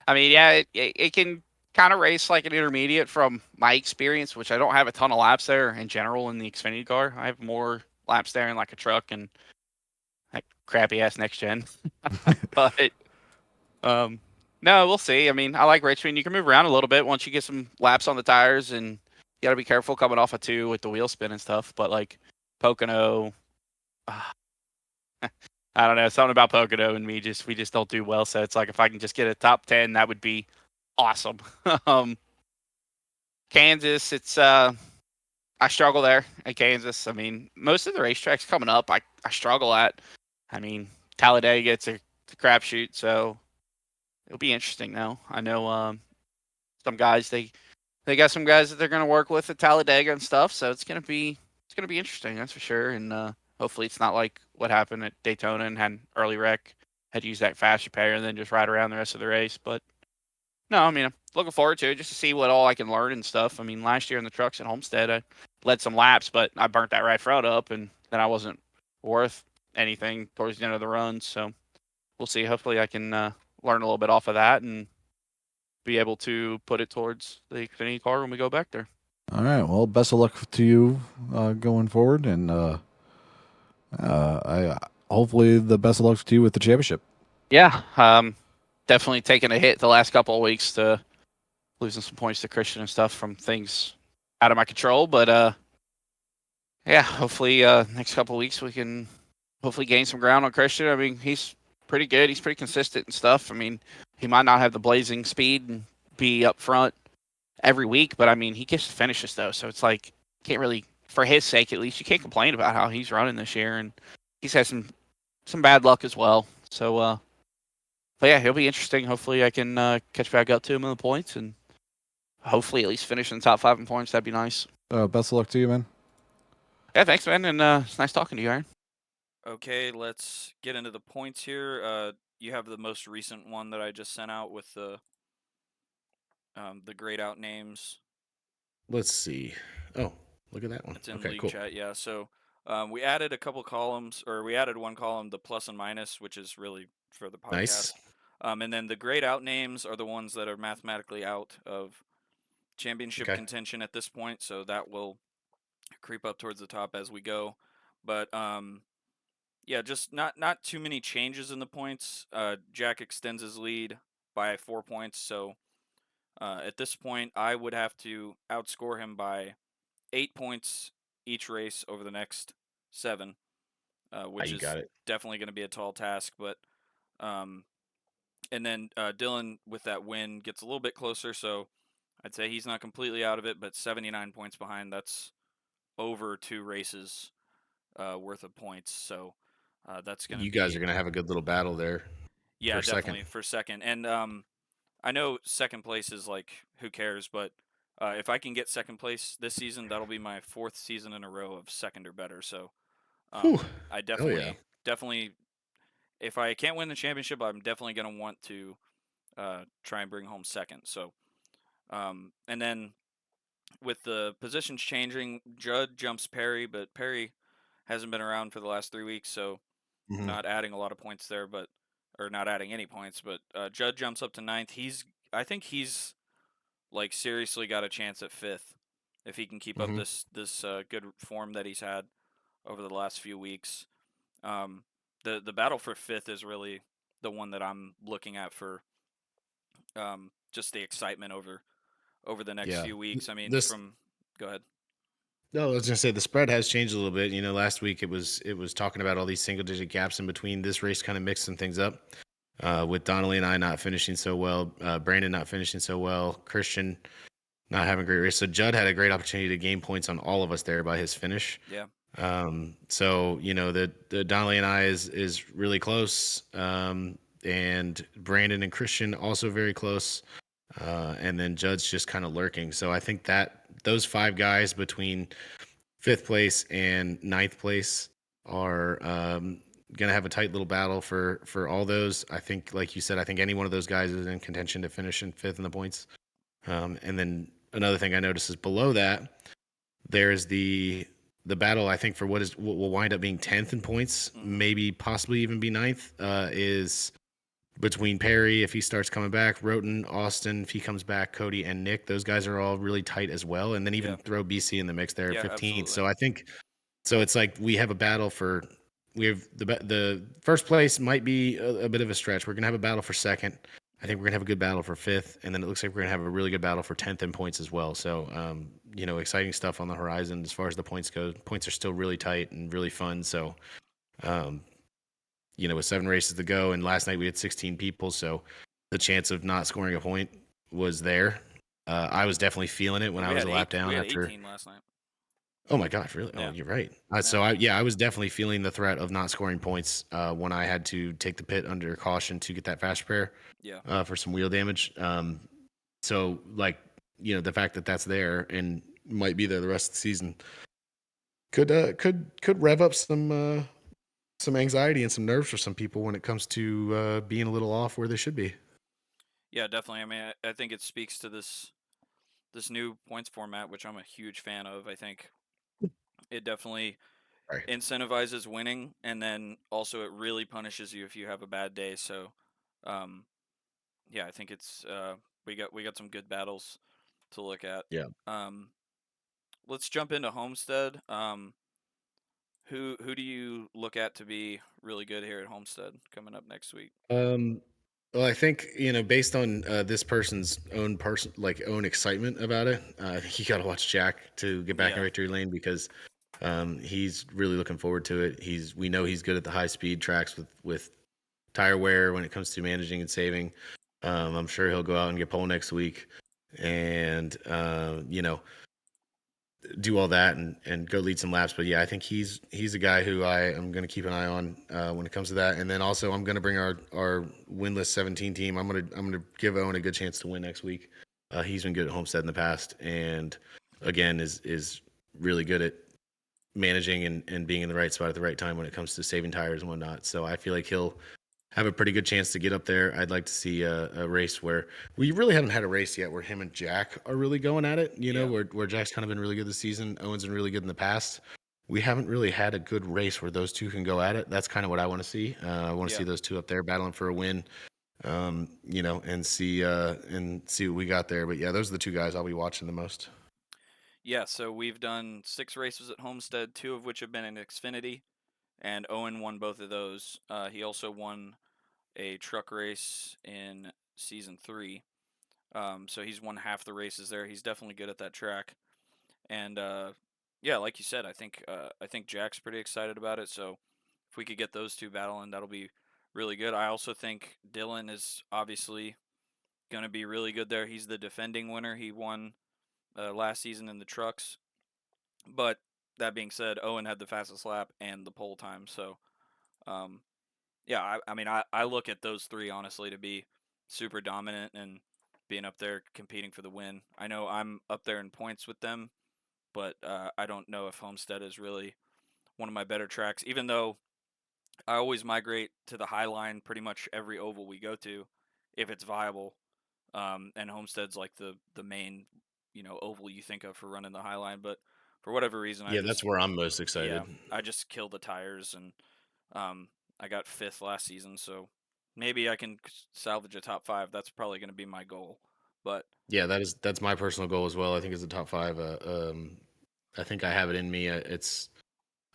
I mean, yeah, it can kind of race like an intermediate from my experience, which I don't have a ton of laps there in general in the Xfinity car. I have more laps there in like a truck and like crappy ass next gen. But no, we'll see. I mean, I like Richmond. You can move around a little bit once you get some laps on the tires, and you got to be careful coming off of 2 with the wheel spin and stuff. But like Pocono, I don't know, something about Pocono and me we just don't do well. So it's like if I can just get a top 10, that would be awesome. Kansas, it's I struggle there at Kansas. I mean, most of the racetracks coming up, I struggle at. I mean, Talladega, it's a crapshoot, so it'll be interesting though. I know some guys they got some guys that they're going to work with at Talladega and stuff, so it's gonna be interesting, that's for sure. And hopefully it's not like what happened at Daytona and had an early wreck, had to use that fast repair and then just ride around the rest of the race. But no, I mean I'm looking forward to it just to see what all I can learn and stuff. I mean last year in the trucks at Homestead I led some laps, but I burnt that right front up and then I wasn't worth anything towards the end of the run. So we'll see. Hopefully I can learn a little bit off of that and be able to put it towards the Xfinity car when we go back there. All right. Well, best of luck to you going forward, and I hopefully the best of luck to you with the championship. Yeah, definitely taking a hit the last couple of weeks to losing some points to Christian and stuff from things out of my control. But yeah, hopefully next couple of weeks we can hopefully gain some ground on Christian. I mean, he's pretty good. He's pretty consistent and stuff. I mean, he might not have the blazing speed and be up front every week, but I mean, he gets to finishes though, so it's like can't really, for his sake at least, you can't complain about how he's running this year, and he's had some bad luck as well. So, but yeah, it'll be interesting. Hopefully, I can catch back up to him in the points, and hopefully at least finish in the top 5 in points. That'd be nice. Best of luck to you, man. Yeah, thanks, man, and it's nice talking to you, Aaron. Okay, let's get into the points here. You have the most recent one that I just sent out with the grayed out names. Let's see. Oh, look at that one. It's in Okay, league cool. chat, yeah. So we added a couple columns, or we added one column, the plus and minus, which is really for the podcast. Nice. And then the grayed out names are the ones that are mathematically out of championship contention at this point, so that will creep up towards the top as we go. But yeah, just not too many changes in the points. Jack extends his lead by 4 points, so at this point I would have to outscore him by 8 points each race over the next 7, which is definitely going to be a tall task. But and then Dylan with that win gets a little bit closer, so I'd say he's not completely out of it, but 79 points behind. That's over 2 races worth of points. So that's going to be. You guys are going to have a good little battle there. Yeah, definitely for second. And I know second place is like, who cares? But if I can get second place this season, that'll be my 4th season in a row of second or better. So I definitely, if I can't win the championship, I'm definitely going to want to try and bring home second. So, and then with the positions changing, Judd jumps Perry, but Perry hasn't been around for the last 3 weeks, so not adding a lot of points there, or not adding any points. But Judd jumps up to 9th. I think he's like seriously got a chance at 5th if he can keep up this good form that he's had over the last few weeks. the battle for fifth is really the one that I'm looking at for just the excitement over the next Yeah. few weeks. I mean, This from go ahead. No, I was gonna say the spread has changed a little bit. Last week it was talking about all these single digit gaps in between. This race kind of mixing things up. With Donnelly and I not finishing so well, Brandon not finishing so well, Christian not having a great race. So Judd had a great opportunity to gain points on all of us there by his finish. Yeah. So the Donnelly and I is really close, and Brandon and Christian also very close, and then Judd's just kind of lurking. So I think that those five guys between fifth place and ninth place are gonna have a tight little battle for all those. I think, like you said, I think any one of those guys is in contention to finish in fifth in the points. And then another thing I noticed is below that there's the battle. I think for what will wind up being 10th in points, maybe possibly even be ninth, is between Perry if he starts coming back, Roten, Austin if he comes back, Cody and Nick. Those guys are all really tight as well. And then even Yeah. throw BC in the mix there at Yeah, 15th. absolutely. So I think it's like we have a battle for we have the first place might be a bit of a stretch. We're gonna have a battle for second. I think we're gonna have a good battle for fifth, and then it looks like we're gonna have a really good battle for 10th in points as well. So, exciting stuff on the horizon as far as the points go. Points are still really tight and really fun. So, um, with 7 races to go, and last night we had 16 people, so the chance of not scoring a point was there. I was definitely feeling it when Well, I was a lap we down had after. 18 last night. Oh my gosh, really? Oh, Yeah. you're right. Yeah. I was definitely feeling the threat of not scoring points when I had to take the pit under caution to get that fast repair Yeah. for some wheel damage. So like, the fact that that's there and might be there the rest of the season could rev up some anxiety and some nerves for some people when it comes to being a little off where they should be. Yeah, definitely. I mean, I think it speaks to this new points format, which I'm a huge fan of. I think it definitely Right. incentivizes winning, and then also it really punishes you if you have a bad day. So, um, yeah, I think it's we got some good battles to look at. Yeah. Um, let's jump into Homestead. Who do you look at to be really good here at Homestead coming up next week? Well, I think based on this person's own excitement about it, you got to watch Jack to get back in Yeah. victory lane because he's really looking forward to it. We know he's good at the high speed tracks with tire wear when it comes to managing and saving. I'm sure he'll go out and get pole next week, and do all that and go lead some laps. But yeah, I think he's a guy who I am going to keep an eye on when it comes to that. And then also I'm going to bring our winless 17 team. I'm going to give Owen a good chance to win next week. He's been good at Homestead in the past, and again is really good at managing and being in the right spot at the right time when it comes to saving tires and whatnot. So I feel like he'll have a pretty good chance to get up there. I'd like to see a race where we really haven't had a race yet where him and Jack are really going at it. Yeah. Where Jack's kind of been really good this season. Owen's been really good in the past. We haven't really had a good race where those two can go at it. That's kind of what I want to see. I want to see Yeah. those two up there battling for a win. And see what we got there. But yeah, those are the two guys I'll be watching the most. Yeah, so we've done 6 races at Homestead, 2 of which have been in Xfinity, and Owen won both of those. He also won a truck race in season 3. So he's won half the races there. He's definitely good at that track. And yeah, like you said, I think Jack's pretty excited about it. So if we could get those two battling, that'll be really good. I also think Dylan is obviously going to be really good there. He's the defending winner. He won last season in the trucks. But that being said, Owen had the fastest lap and the pole time. So, yeah, I mean, I look at those three honestly to be super dominant and being up there competing for the win. I know I'm up there in points with them, but I don't know if Homestead is really one of my better tracks, even though I always migrate to the high line pretty much every oval we go to if it's viable. And Homestead's like the main, oval you think of for running the high line, but for whatever reason, Yeah, that's where I'm most yeah, excited. I just kill the tires, and I got 5th last season, so maybe I can salvage a top 5. That's probably going to be my goal, but Yeah, that's my personal goal as well. I think it's the top 5. I think I have it in me. It's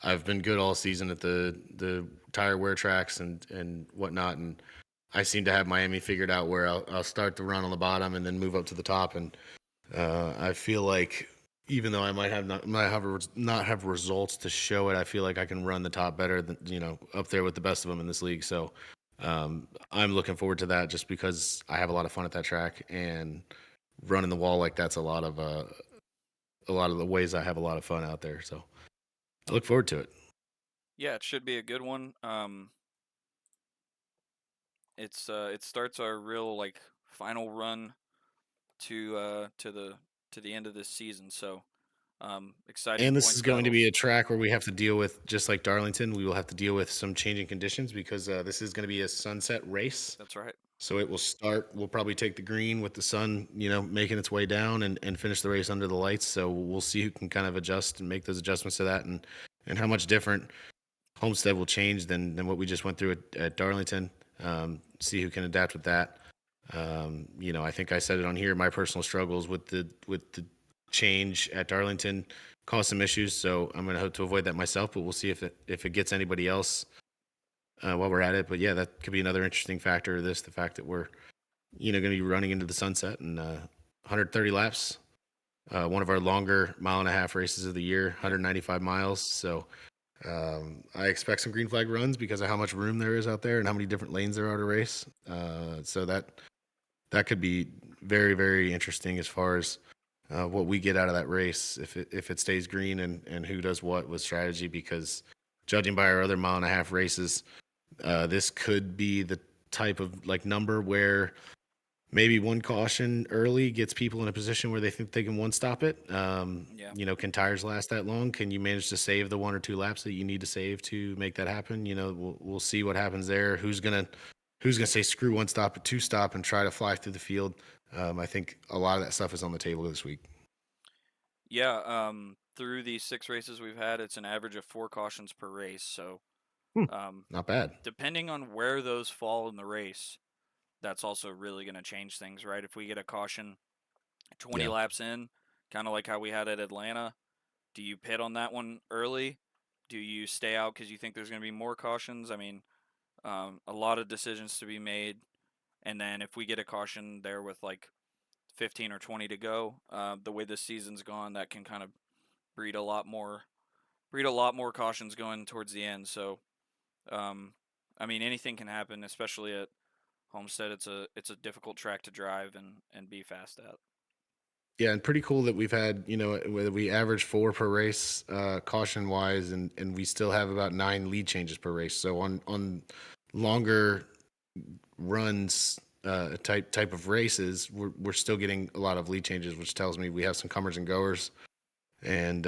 I've been good all season at the tire wear tracks and whatnot, and I seem to have Miami figured out where I'll start the run on the bottom and then move up to the top, and I feel like even though I not have results to show it, I feel like I can run the top better than up there with the best of them in this league. So I'm looking forward to that just because I have a lot of fun at that track, and running the wall like that's a lot of the ways I have a lot of fun out there. So I look forward to it. Yeah, it should be a good one. It starts our real like final run to the end of this season. So exciting And this points is going to be battles. a track where we have to deal with, just like Darlington, we will have to deal with some changing conditions because this is going to be a sunset race. That's right. So it will start, we'll probably take the green with the sun, making its way down and finish the race under the lights. So we'll see who can kind of adjust and make those adjustments to that and how much different Homestead will change than what we just went through at Darlington. See who can adapt with that. I think I said it on here. My personal struggles with the change at Darlington caused some issues, so I'm going to hope to avoid that myself. But we'll see if it gets anybody else while we're at it. But yeah, that could be another interesting factor of this: the fact that we're going to be running into the sunset and 130 laps. One of our longer mile-and-a-half races of the year, 195 miles. So I expect some green flag runs because of how much room there is out there and how many different lanes there are to race. So that could be very, very interesting as far as what we get out of that race if it stays green and who does what with strategy. Because judging by our other mile-and-a-half races, this could be the type of like number where maybe one caution early gets people in a position where they think they can one stop it. Yeah. Can tires last that long? Can you manage to save the 1 or 2 laps that you need to save to make that happen? We'll see what happens there. Who's gonna say screw one stop or two stop and try to fly through the field? I think a lot of that stuff is on the table this week. Yeah. Through these 6 races we've had, it's an average of 4 cautions per race. So Not bad. depending on where those fall in the race, that's also really going to change things, right? If we get a caution 20 Yeah. laps in, kind of like how we had at Atlanta, do you pit on that one early? Do you stay out because you think there's going to be more cautions? I mean, a lot of decisions to be made. And then if we get a caution there with like 15 or 20 to go, the way this season's gone, that can kind of breed a lot more cautions going towards the end. So, I mean, anything can happen, especially at Homestead. It's a difficult track to drive and be fast at. Yeah, and pretty cool that we've had, whether we average 4 per race, caution wise, and we still have about 9 lead changes per race. So on longer runs, type of races, we're still getting a lot of lead changes, which tells me we have some comers and goers, and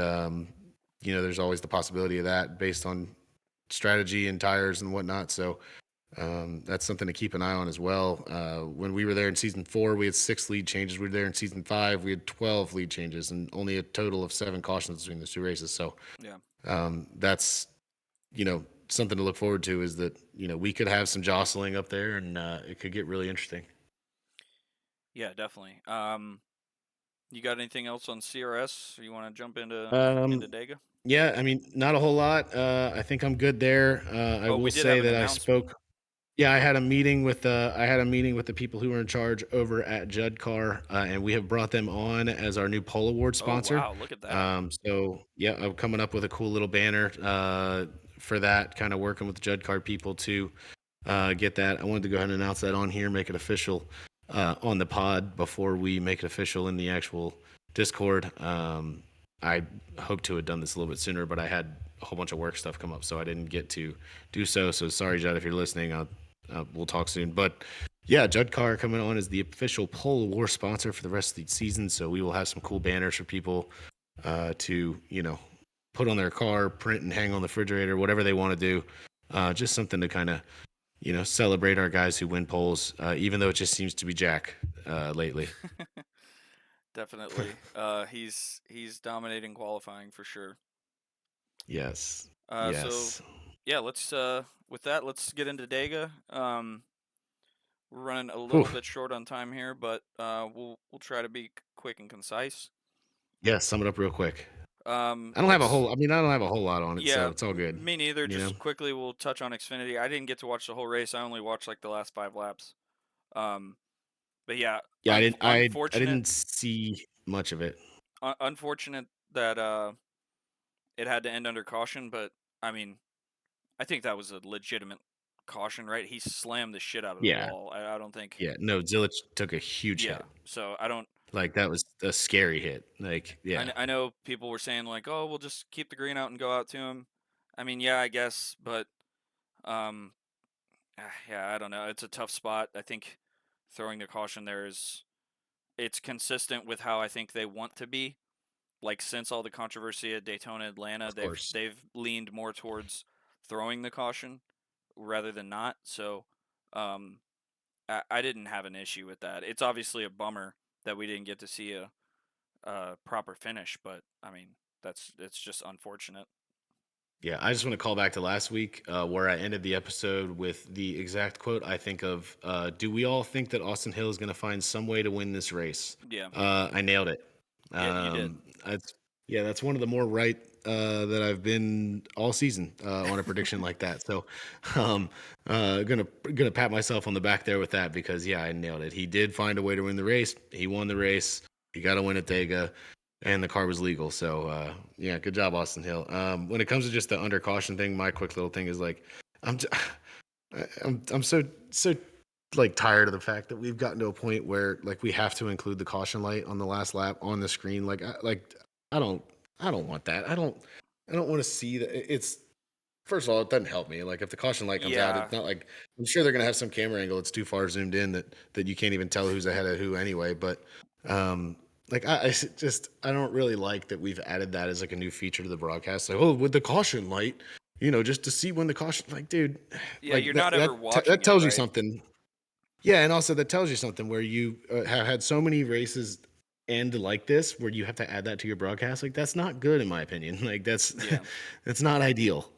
there's always the possibility of that based on strategy and tires and whatnot. So that's something to keep an eye on as well. When we were there in season 4, we had 6 lead changes. We were there in season 5, we had 12 lead changes and only a total of 7 cautions between those 2 races. So yeah, that's something to look forward to, is that we could have some jostling up there and it could get really interesting. Yeah, definitely. You got anything else on CRS? Or you want to jump into Dega? Yeah, I mean, not a whole lot. I think I'm good there. I will We did say have an that I announcement. spoke. Yeah, I had a meeting with the people who were in charge over at Judd Car, and we have brought them on as our new Pole Award sponsor. Oh wow, look at that. So yeah, I'm coming up with a cool little banner for that, kind of working with the Judd Car people to get that. I wanted to go ahead and announce that on here, make it official on the pod before we make it official in the actual Discord. I hope to have done this a little bit sooner, but I had a whole bunch of work stuff come up, so I didn't get to do so. So sorry, Judd, if you're listening. We'll talk soon. But yeah, Judd Carr coming on as the official Pole War sponsor for the rest of the season. So we will have some cool banners for people to put on their car, print and hang on the refrigerator, whatever they want to do. Just something to kind of celebrate our guys who win polls, even though it just seems to be Jack lately. Definitely. He's dominating qualifying for sure. Yes. So yeah, let's with that, let's get into Dega. We're running a little bit short on time here, but we'll try to be quick and concise. Yeah, sum it up real quick. I don't have a let's whole. I mean, I don't have a whole lot on it, so Yeah, it's all good. me neither. You know. Just quickly, we'll touch on Xfinity. I didn't get to watch the whole race. I only watched like the last 5 laps. Um, but yeah, Yeah, I didn't. I unfortunate. didn't see much of it. Unfortunate that it had to end under caution. But I mean, I think that was a legitimate caution, right? He slammed the shit out of the Yeah, wall. I don't think. yeah. No, Zilich took a huge Yeah. hit. So I don't. Like that was a scary hit. Like, yeah, I know people were saying like, oh, we'll just keep the green out and go out to him. I mean, yeah, I guess, but um, yeah, I don't know. It's a tough spot. I think throwing the caution there it's consistent with how I think they want to be. Like since all the controversy at Daytona, Atlanta, of course. they've leaned more towards throwing the caution rather than not. So, um, I didn't have an issue with that. It's obviously a bummer that we didn't get to see a proper finish, but I mean it's just unfortunate. Yeah, I just want to call back to last week where I ended the episode with the exact quote I think of. Do we all think that Austin Hill is going to find some way to win this race? Yeah, I nailed it. yeah, you did. That's yeah, that's one of the more right that I've been all season on a prediction like that. So, um, gonna pat myself on the back there with that because yeah, I nailed it. He did find a way to win the race. He won the race. He got a win at Dega, and the car was legal. So yeah, good job, Austin Hill. When it comes to just the under caution thing, my quick little thing is like, I'm j- I'm so like tired of the fact that we've gotten to a point where like we have to include the caution light on the last lap on the screen. I don't want that. I don't want to see that. It's first of all, it doesn't help me. Like if the caution light comes out, Yeah, it's not like I'm sure they're gonna have some camera angle that's too far zoomed in that you can't even tell who's ahead of who anyway. But um, like I don't really like that we've added that as like a new feature to the broadcast. Like, oh, with the caution light, just to see when the caution. Like, dude, yeah, like you're not ever that watching it, tells you right? something. Yeah, and also that tells you something where you have had so many races end like this, where you have to add that to your broadcast. Like that's not good in my opinion. Like that's Yeah, that's not ideal.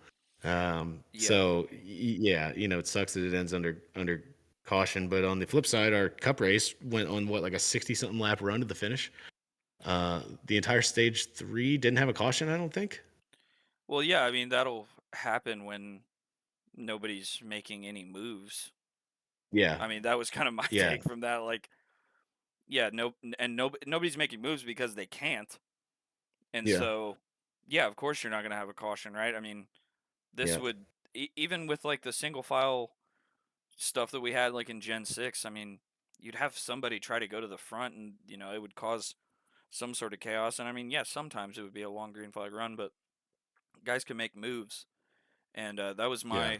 yeah, So yeah, it sucks that it ends under caution. But on the flip side, our cup race went on what like a 60 something lap run to the finish. The entire stage 3 didn't have a caution, I don't think. well, yeah, I mean that'll happen when nobody's making any moves. Yeah, I mean that was kind of my yeah, take from that. Like, yeah, nobody's making moves because they can't, and yeah, so yeah, of course you're not gonna have a caution, right? I mean, this yeah, would even with like the single file stuff that we had like in Gen 6, I mean, you'd have somebody try to go to the front and, it would cause some sort of chaos. And I mean, yeah, sometimes it would be a long green flag run, but guys can make moves. And that was yeah,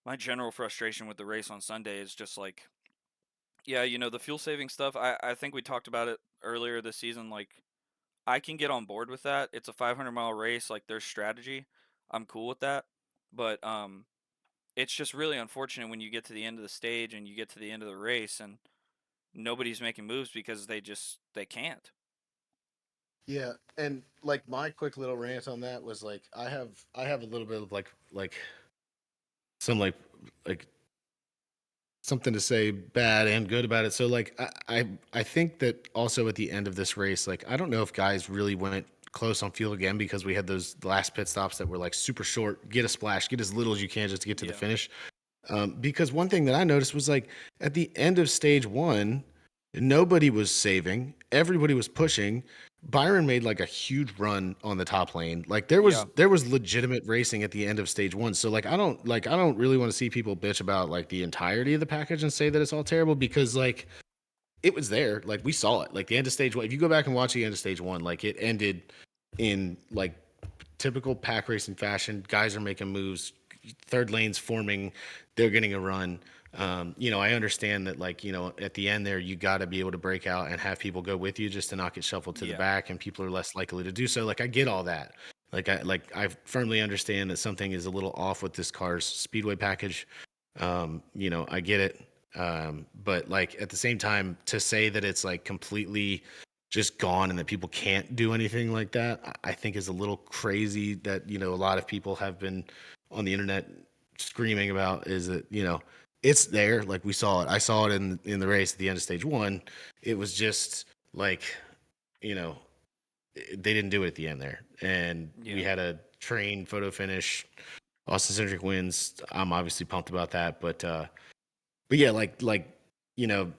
my general frustration with the race on Sunday is just like, yeah, the fuel saving stuff. I think we talked about it earlier this season. Like, I can get on board with that. It's a 500-mile race. Like, there's strategy. I'm cool with that. But it's just really unfortunate when you get to the end of the stage and you get to the end of the race and nobody's making moves because they can't. yeah. And like my quick little rant on that was like I have a little bit of like some like something to say bad and good about it. So like I think that also at the end of this race, like I don't know if guys really went close on fuel again because we had those last pit stops that were like super short, get a splash, get as little as you can just to get to the Yeah. finish. Because one thing that I noticed was like at the end of stage 1, nobody was saving, everybody was pushing. Byron made like a huge run on the top lane. Like Yeah. there was legitimate racing at the end of stage 1. So like I don't really want to see people bitch about like the entirety of the package and say that it's all terrible because like it was there. Like we saw it. Like the end of stage 1. If you go back and watch the end of stage 1, like it ended in like typical pack racing fashion. Guys are making moves, third lanes forming, they're getting a run. I understand that like, at the end there, you got to be able to break out and have people go with you just to not get shuffled to the Yeah. back, and people are less likely to do so. Like I get all that. I firmly understand that something is a little off with this car's speedway package. I get it. But like at the same time, to say that it's like completely just gone and that people can't do anything like that, I think is a little crazy. That a lot of people have been on the internet screaming about is that it's there. Like we saw it. I saw it in the race at the end of stage 1. It was just like you know they didn't do it at the end there. and we Yeah. had a train photo finish. Austin Centric wins. I'm obviously pumped about that, but yeah,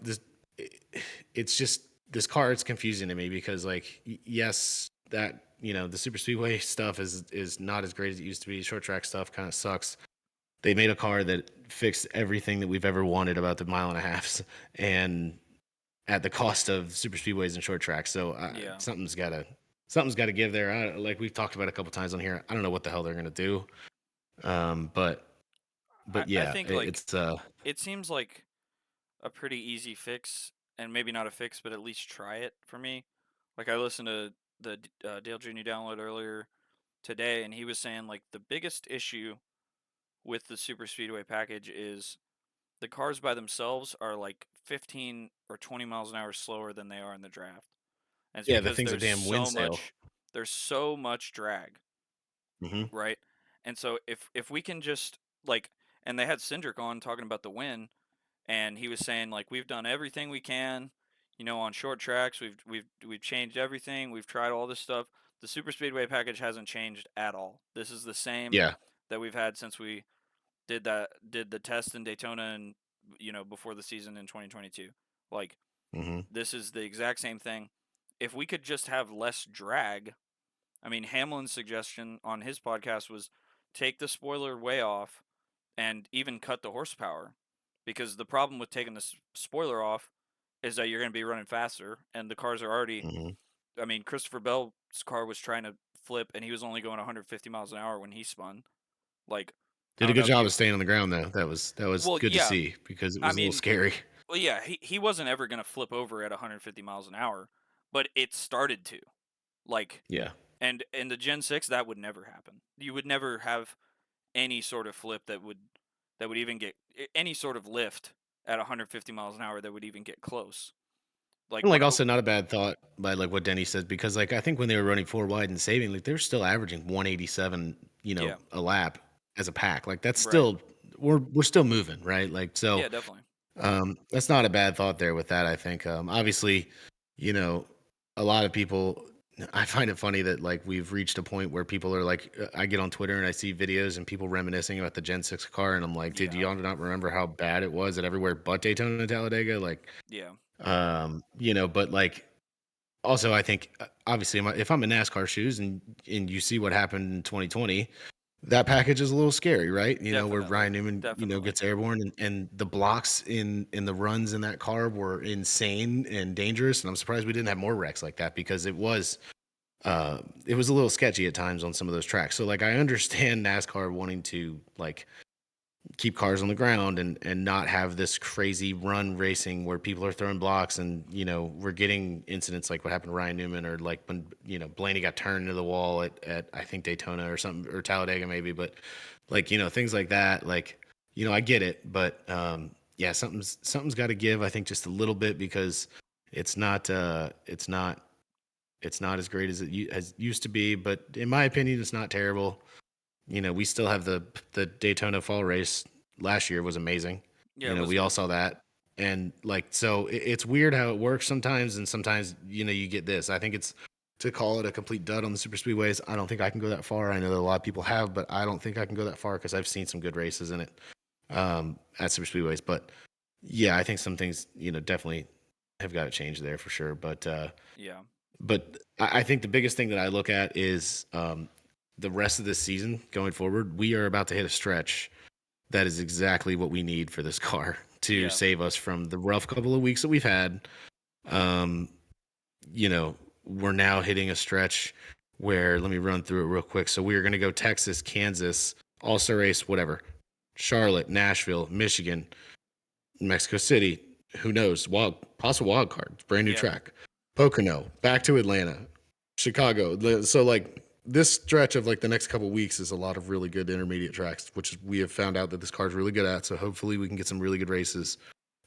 this it's just this car. It's confusing to me because yes, that the super speedway stuff is not as great as it used to be. Short track stuff kind of sucks. They made a car that fixed everything that we've ever wanted about the mile and a halfs, and at the cost of super speedways and short tracks. So Yeah. something's got to give there. Like we've talked about a couple times on here. I don't know what the hell they're gonna do. But I yeah, think like it's it seems like a pretty easy fix, and maybe not a fix, but at least try it for me. Like I listened to the Dale Jr. download earlier today, and he was saying like the biggest issue with the super speedway package is the cars by themselves are like 15 or 20 miles an hour slower than they are in the draft. And it's yeah, the because thing's a damn wind sail. there's so much drag, Hmm. right? And so if we can just like, and they had Cindric on talking about the win, and he was saying like we've done everything we can, on short tracks. We've changed everything. We've tried all this stuff. The super speedway package hasn't changed at all. This is the same Yeah. that we've had since we did the test in Daytona and before the season in 2022. Like Hmm. this is the exact same thing. If we could just have less drag, I mean Hamlin's suggestion on his podcast was take the spoiler way off and even cut the horsepower, because the problem with taking the spoiler off is that you're going to be running faster and the cars are already. Hmm. I mean, Christopher Bell's car was trying to flip and he was only going 150 miles an hour when he spun. Like, I Did a don't know good if job you. of staying on the ground though. That was Well, good to yeah. see because it I was a little mean, scary. well, yeah, he wasn't ever going to flip over at 150 miles an hour, but it started to. Like, Yeah. and in the Gen 6, that would never happen. You would never have any sort of flip that would even get any sort of lift at 150 miles an hour that would even get close. Like And what? also not a bad thought by what Denny said because I think when they were running four wide and saving, they were still averaging 187, Yeah. a lap as a pack. Like that's Right. still we're still moving, right? Like so Yeah, definitely. that's not a bad thought there with that. I think obviously, you know, a lot of people. I find it funny that we've reached a point where people are I get on Twitter and I see videos and people reminiscing about the Gen 6 car, and I'm like, did Yeah. y'all not remember how bad it was at everywhere but Daytona and Talladega? Yeah. But also I think obviously if I'm in NASCAR shoes and you see what happened in 2020, that package is a little scary, right? Where Definitely. Ryan Newman, Definitely. gets airborne and the blocks in the runs in that car were insane and dangerous. And I'm surprised we didn't have more wrecks like that because it was a little sketchy at times on some of those tracks. So I understand NASCAR wanting to keep cars on the ground and not have this crazy run racing where people are throwing blocks and we're getting incidents like what happened to Ryan Newman or when Blaney got turned into the wall at I think Daytona or something or Talladega maybe, but things like that, I get it, but yeah, something's got to give, I think, just a little bit because it's not as great as as used to be, but in my opinion it's not terrible. We still have the Daytona Fall race last year was amazing. Yeah, it was We all good. saw that. And so it's weird how it works sometimes, and sometimes you get this. I think it's to call it a complete dud on the super speedways. I don't think I can go that far. I know that a lot of people have, but I don't think I can go that far because I've seen some good races in it at super speedways. But yeah, I think some things definitely have got to change there for sure. Yeah. But I think the biggest thing that I look at is the rest of this season going forward. We are about to hit a stretch that is exactly what we need for this car to Yeah. save us from the rough couple of weeks that we've had. Um, we're now hitting a stretch where let me run through it real quick. So we are going to go Texas, Kansas, All-Star race, whatever, Charlotte, Nashville, Michigan, Mexico City. Who knows? Possible wild card. Brand new Yeah. track. Pocono, back to Atlanta, Chicago. So this stretch of the next couple weeks is a lot of really good intermediate tracks, which we have found out that this car is really good at. So hopefully we can get some really good races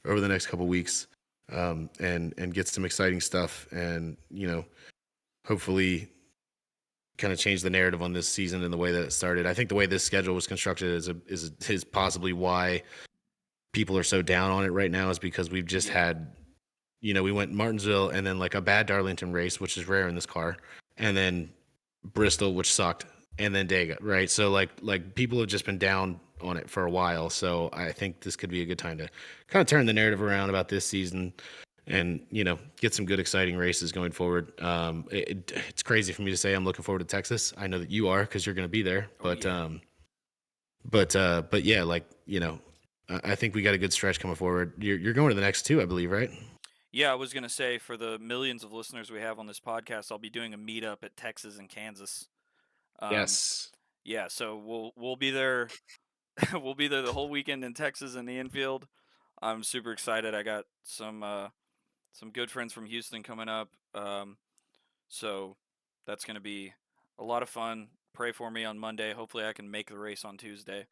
over the next couple weeks, and get some exciting stuff, and hopefully kind of change the narrative on this season and the way that it started. I think the way this schedule was constructed is possibly why people are so down on it right now is because we've just Yeah. had, we went Martinsville and then a bad Darlington race, which is rare in this car, and then Bristol, which sucked, and then Dega, right? So like people have just been down on it for a while. So I think this could be a good time to kind of turn the narrative around about this season and get some good exciting races going forward. It's crazy for me to say I'm looking forward to Texas. I know that you are because you're going to be there, Oh, yeah. but yeah, like I think we got a good stretch coming forward. You're going to the next two, I believe, right? Yeah, I was gonna say, for the millions of listeners we have on this podcast, I'll be doing a meetup at Texas and Kansas. Um, Yes. yeah, so we'll be there. We'll be there the whole weekend in Texas in the infield. I'm super excited. I got some good friends from Houston coming up. So that's gonna be a lot of fun. Pray for me on Monday. Hopefully, I can make the race on Tuesday,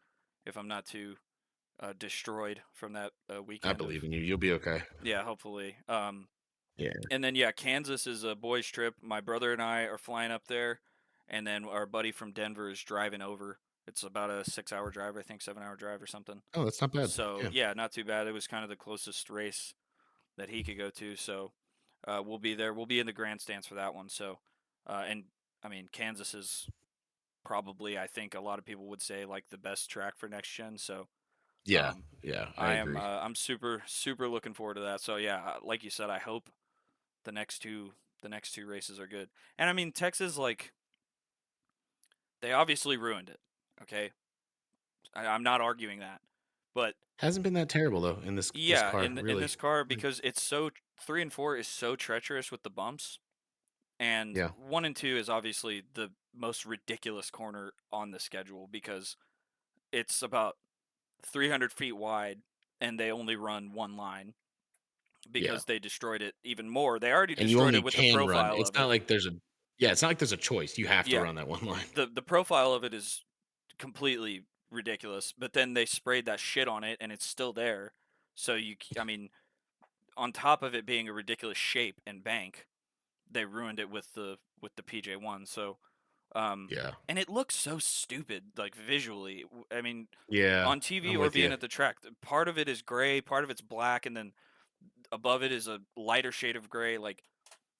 if I'm not too destroyed from that I weekend of. believe in you. You'll be okay. Yeah, hopefully. Yeah. And then yeah, Kansas is a boys' trip. My brother and I are flying up there, and then our buddy from Denver is driving over. It's about a 6-hour drive, I think, 7-hour drive or something. Oh, that's not bad. So Yeah. yeah, not too bad. It was kind of the closest race that he could go to. So we'll be there. We'll be in the grandstands for that one. So and I mean, Kansas is probably, I think, a lot of people would say, like, the best track for next gen. So Yeah. um, Yeah. I agree. I'm super looking forward to that. So yeah, like you said, I hope the next two races are good. And I mean, Texas, like, they obviously ruined it. Okay, I'm not arguing that, but Hasn't been that terrible though in this yeah, car, in really. this car, because it's so 3 and 4 is so treacherous with the bumps, and Yeah. 1 and 2 is obviously the most ridiculous corner on the schedule because it's about 300 feet wide, and they only run one line Yeah. because they destroyed it even more. They already And you destroyed only it with the can run. profile It's of not it. like there's a Yeah, it's not like there's a choice. You have to Yeah, run that one line. the profile of it is completely ridiculous. But then they sprayed that shit on it, and it's still there. So I mean, on top of it being a ridiculous shape and bank, they ruined it with the PJ1. So, Yeah. and it looks so stupid, like, visually. I mean, Yeah. on TV I'm or with being you. at the track, part of it is gray, part of it's black, and then above it is a lighter shade of gray. Like,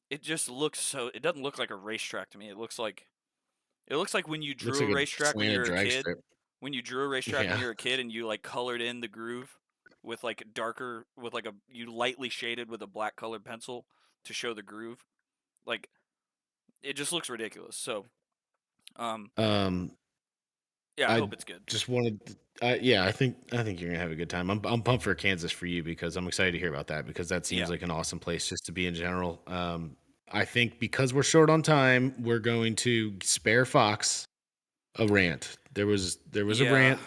it just looks so. It doesn't look like a racetrack to me. It looks like when you Looks drew a like a racetrack when you slanted were a drag kid. strip. When you drew a racetrack when Yeah. you were a kid and you, like, colored in the groove with, like, darker, with, like, you lightly shaded with a black colored pencil to show the groove. Like, it just looks ridiculous. So, um, Um yeah, I I hope it's good. just wanted yeah, I think you're going to have a good time. I'm pumped for Kansas for you because I'm excited to hear about that because that seems Yeah, like an awesome place just to be in general. I think because we're short on time, we're going to spare Fox a rant. There was a yeah, rant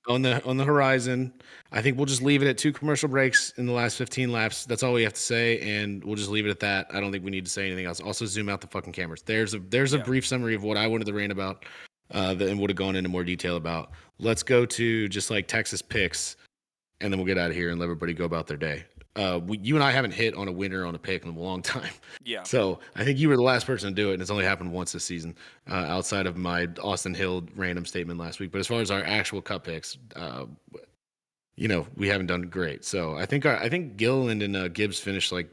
on the horizon. I think we'll just leave it at 2 commercial breaks in the last 15 laps. That's all we have to say, and we'll just leave it at that. I don't think we need to say anything else. Also, zoom out the fucking cameras. There's a yeah, brief summary of what I wanted to rant about, and would have gone into more detail about. Let's go to just like Texas picks, and then we'll get out of here and let everybody go about their day. You and I haven't hit on a winner on a pick in a long time. yeah, So I think you were the last person to do it, and it's only happened once this season, outside of my Austin Hill random statement last week. But as far as our actual cup picks, we haven't done great. So I think Gilliland and Gibbs finished like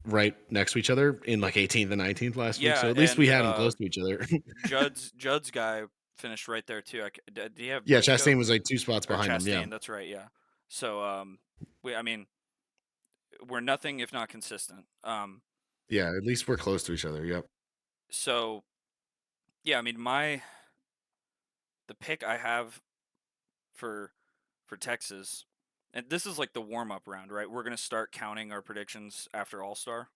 right next to each other in like 18th and 19th last week. yeah. So at least we And had them close to each other. Judd's guy finished right there too. Do you have Yeah, Briscoe Chastain was like 2 spots or behind him. Yeah, Chastain? That's right. Yeah. So I mean, we're nothing if not consistent. yeah. At least we're close to each other. Yep. So yeah, I mean, the pick I have for Texas, and this is like the warm up round, right? We're gonna start counting our predictions after All Star,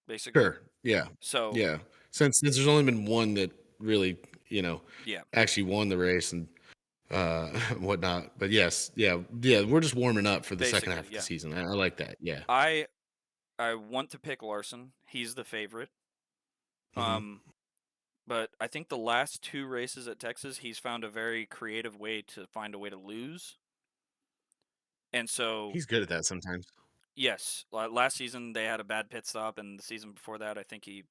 basically. Sure. Yeah. So Yeah. Since there's only been one that really, yeah, actually won the race and whatnot. But yes, yeah. We're just warming up for the second half basically, of the yeah. season. I like that. Yeah. I want to pick Larson. He's the favorite. Hmm. Um, but I think the last two races at Texas, he's found a very creative way to find a way to lose. And so, He's good at that sometimes. yes, last season they had a bad pit stop, and the season before that, I think he,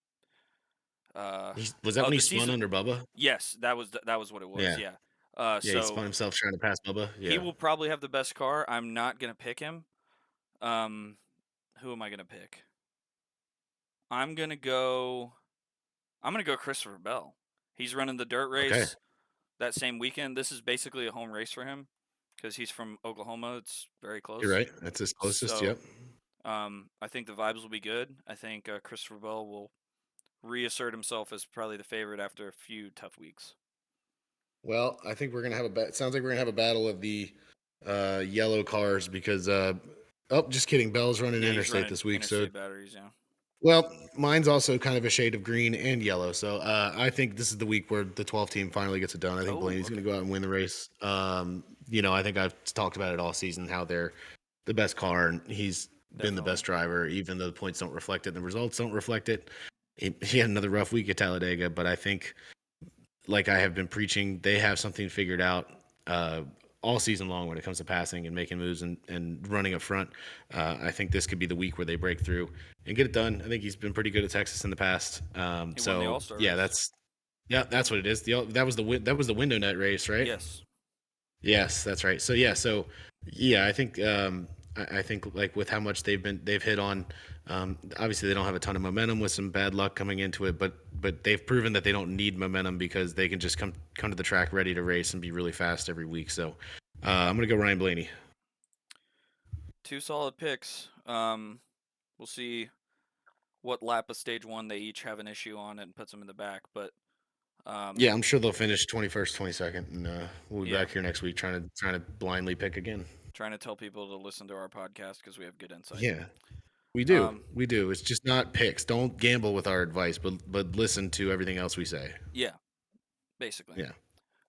uh, Was that oh, when he the spun season, under Bubba? yes, that was what it was, Yeah. yeah. Yeah. He spun So himself trying to pass Bubba. he Yeah. will probably have the best car. I'm not gonna pick him. Um, who am I gonna pick? I'm gonna go. I'm gonna go Christopher Bell. He's running the dirt Okay, race that same weekend. This is basically a home race for him because he's from Oklahoma. It's very you're close. right. That's his closest. So Yep. I think the vibes will be good. I think Christopher Bell will reassert himself as probably the favorite after a few tough weeks. Well, I think we're gonna have a. Sounds like we're gonna have a battle of the yellow cars because. Oh, just kidding. Bell's running Yeah, he's interstate running this week, so interstate batteries. Yeah. well, mine's also kind of a shade of green and yellow. So I think this is the week where the 12 team finally gets it done. I think Oh, Blaney's okay. going to go out and win the race. I think I've talked about it all season how they're the best car and he's been the Definitely. best driver, even though the points don't reflect it and the results don't reflect it. He had another rough week at Talladega, but I think, like I have been preaching, they have something figured out all season long when it comes to passing and making moves and running up front. I think this could be the week where they break through and get it done. I think he's been pretty good at Texas in the past. He won the All-Star Yeah, race. that's what it is. That was the window net race, right? Yes. Yes, that's right. I think I think like with how much they've hit on. Obviously, they don't have a ton of momentum with some bad luck coming into it, but they've proven that they don't need momentum because they can just come to the track ready to race and be really fast every week. So I'm gonna go Ryan Blaney. Two solid picks. We'll see what lap of stage one they each have an issue on and puts them in the back. But Yeah, I'm sure they'll finish 21st, 22nd, and we'll be Yeah. back here next week trying to blindly pick again. trying to tell people to listen to our podcast because we have good insight. Yeah, we do. Um, We do. It's just not picks. Don't gamble with our advice, but listen to everything else we say. Yeah, basically. Yeah.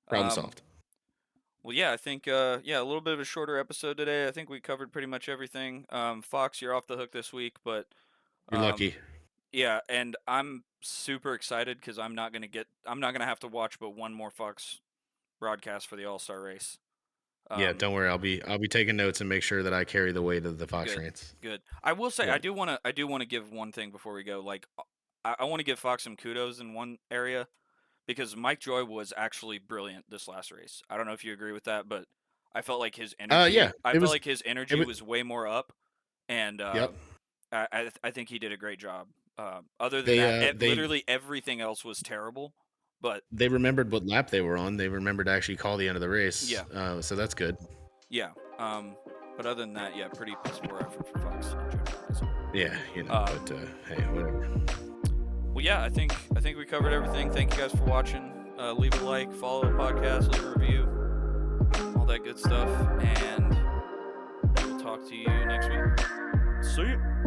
Problem Um, solved. Well, yeah, I think a little bit of a shorter episode today. I think we covered pretty much everything. Fox, you're off the hook this week, but You're lucky. yeah, and I'm super excited because I'm not gonna have to watch but one more Fox broadcast for the All-Star race. Yeah, don't worry. I'll be taking notes and make sure that I carry the weight of the Fox Good. rants. Good. I will say Yeah. I do want to give one thing before we go. Like, I want to give Fox some kudos in one area because Mike Joy was actually brilliant this last race. I don't know if you agree with that, but I felt like his energy. Yeah, I it felt was. like his energy was- was way more up, and Yep. I think he did a great job. Other than They that, they literally everything else was terrible. But they remembered what lap they were on. They remembered to actually call the end of the race. Yeah. So that's good. yeah, but other than that, yeah, pretty piss poor effort for Fox in general. So. Yeah, but hey, whatever. Well, yeah, I think we covered everything. Thank you guys for watching. Leave a like, follow the podcast, leave a review, all that good stuff, and we'll talk to you next week. See you.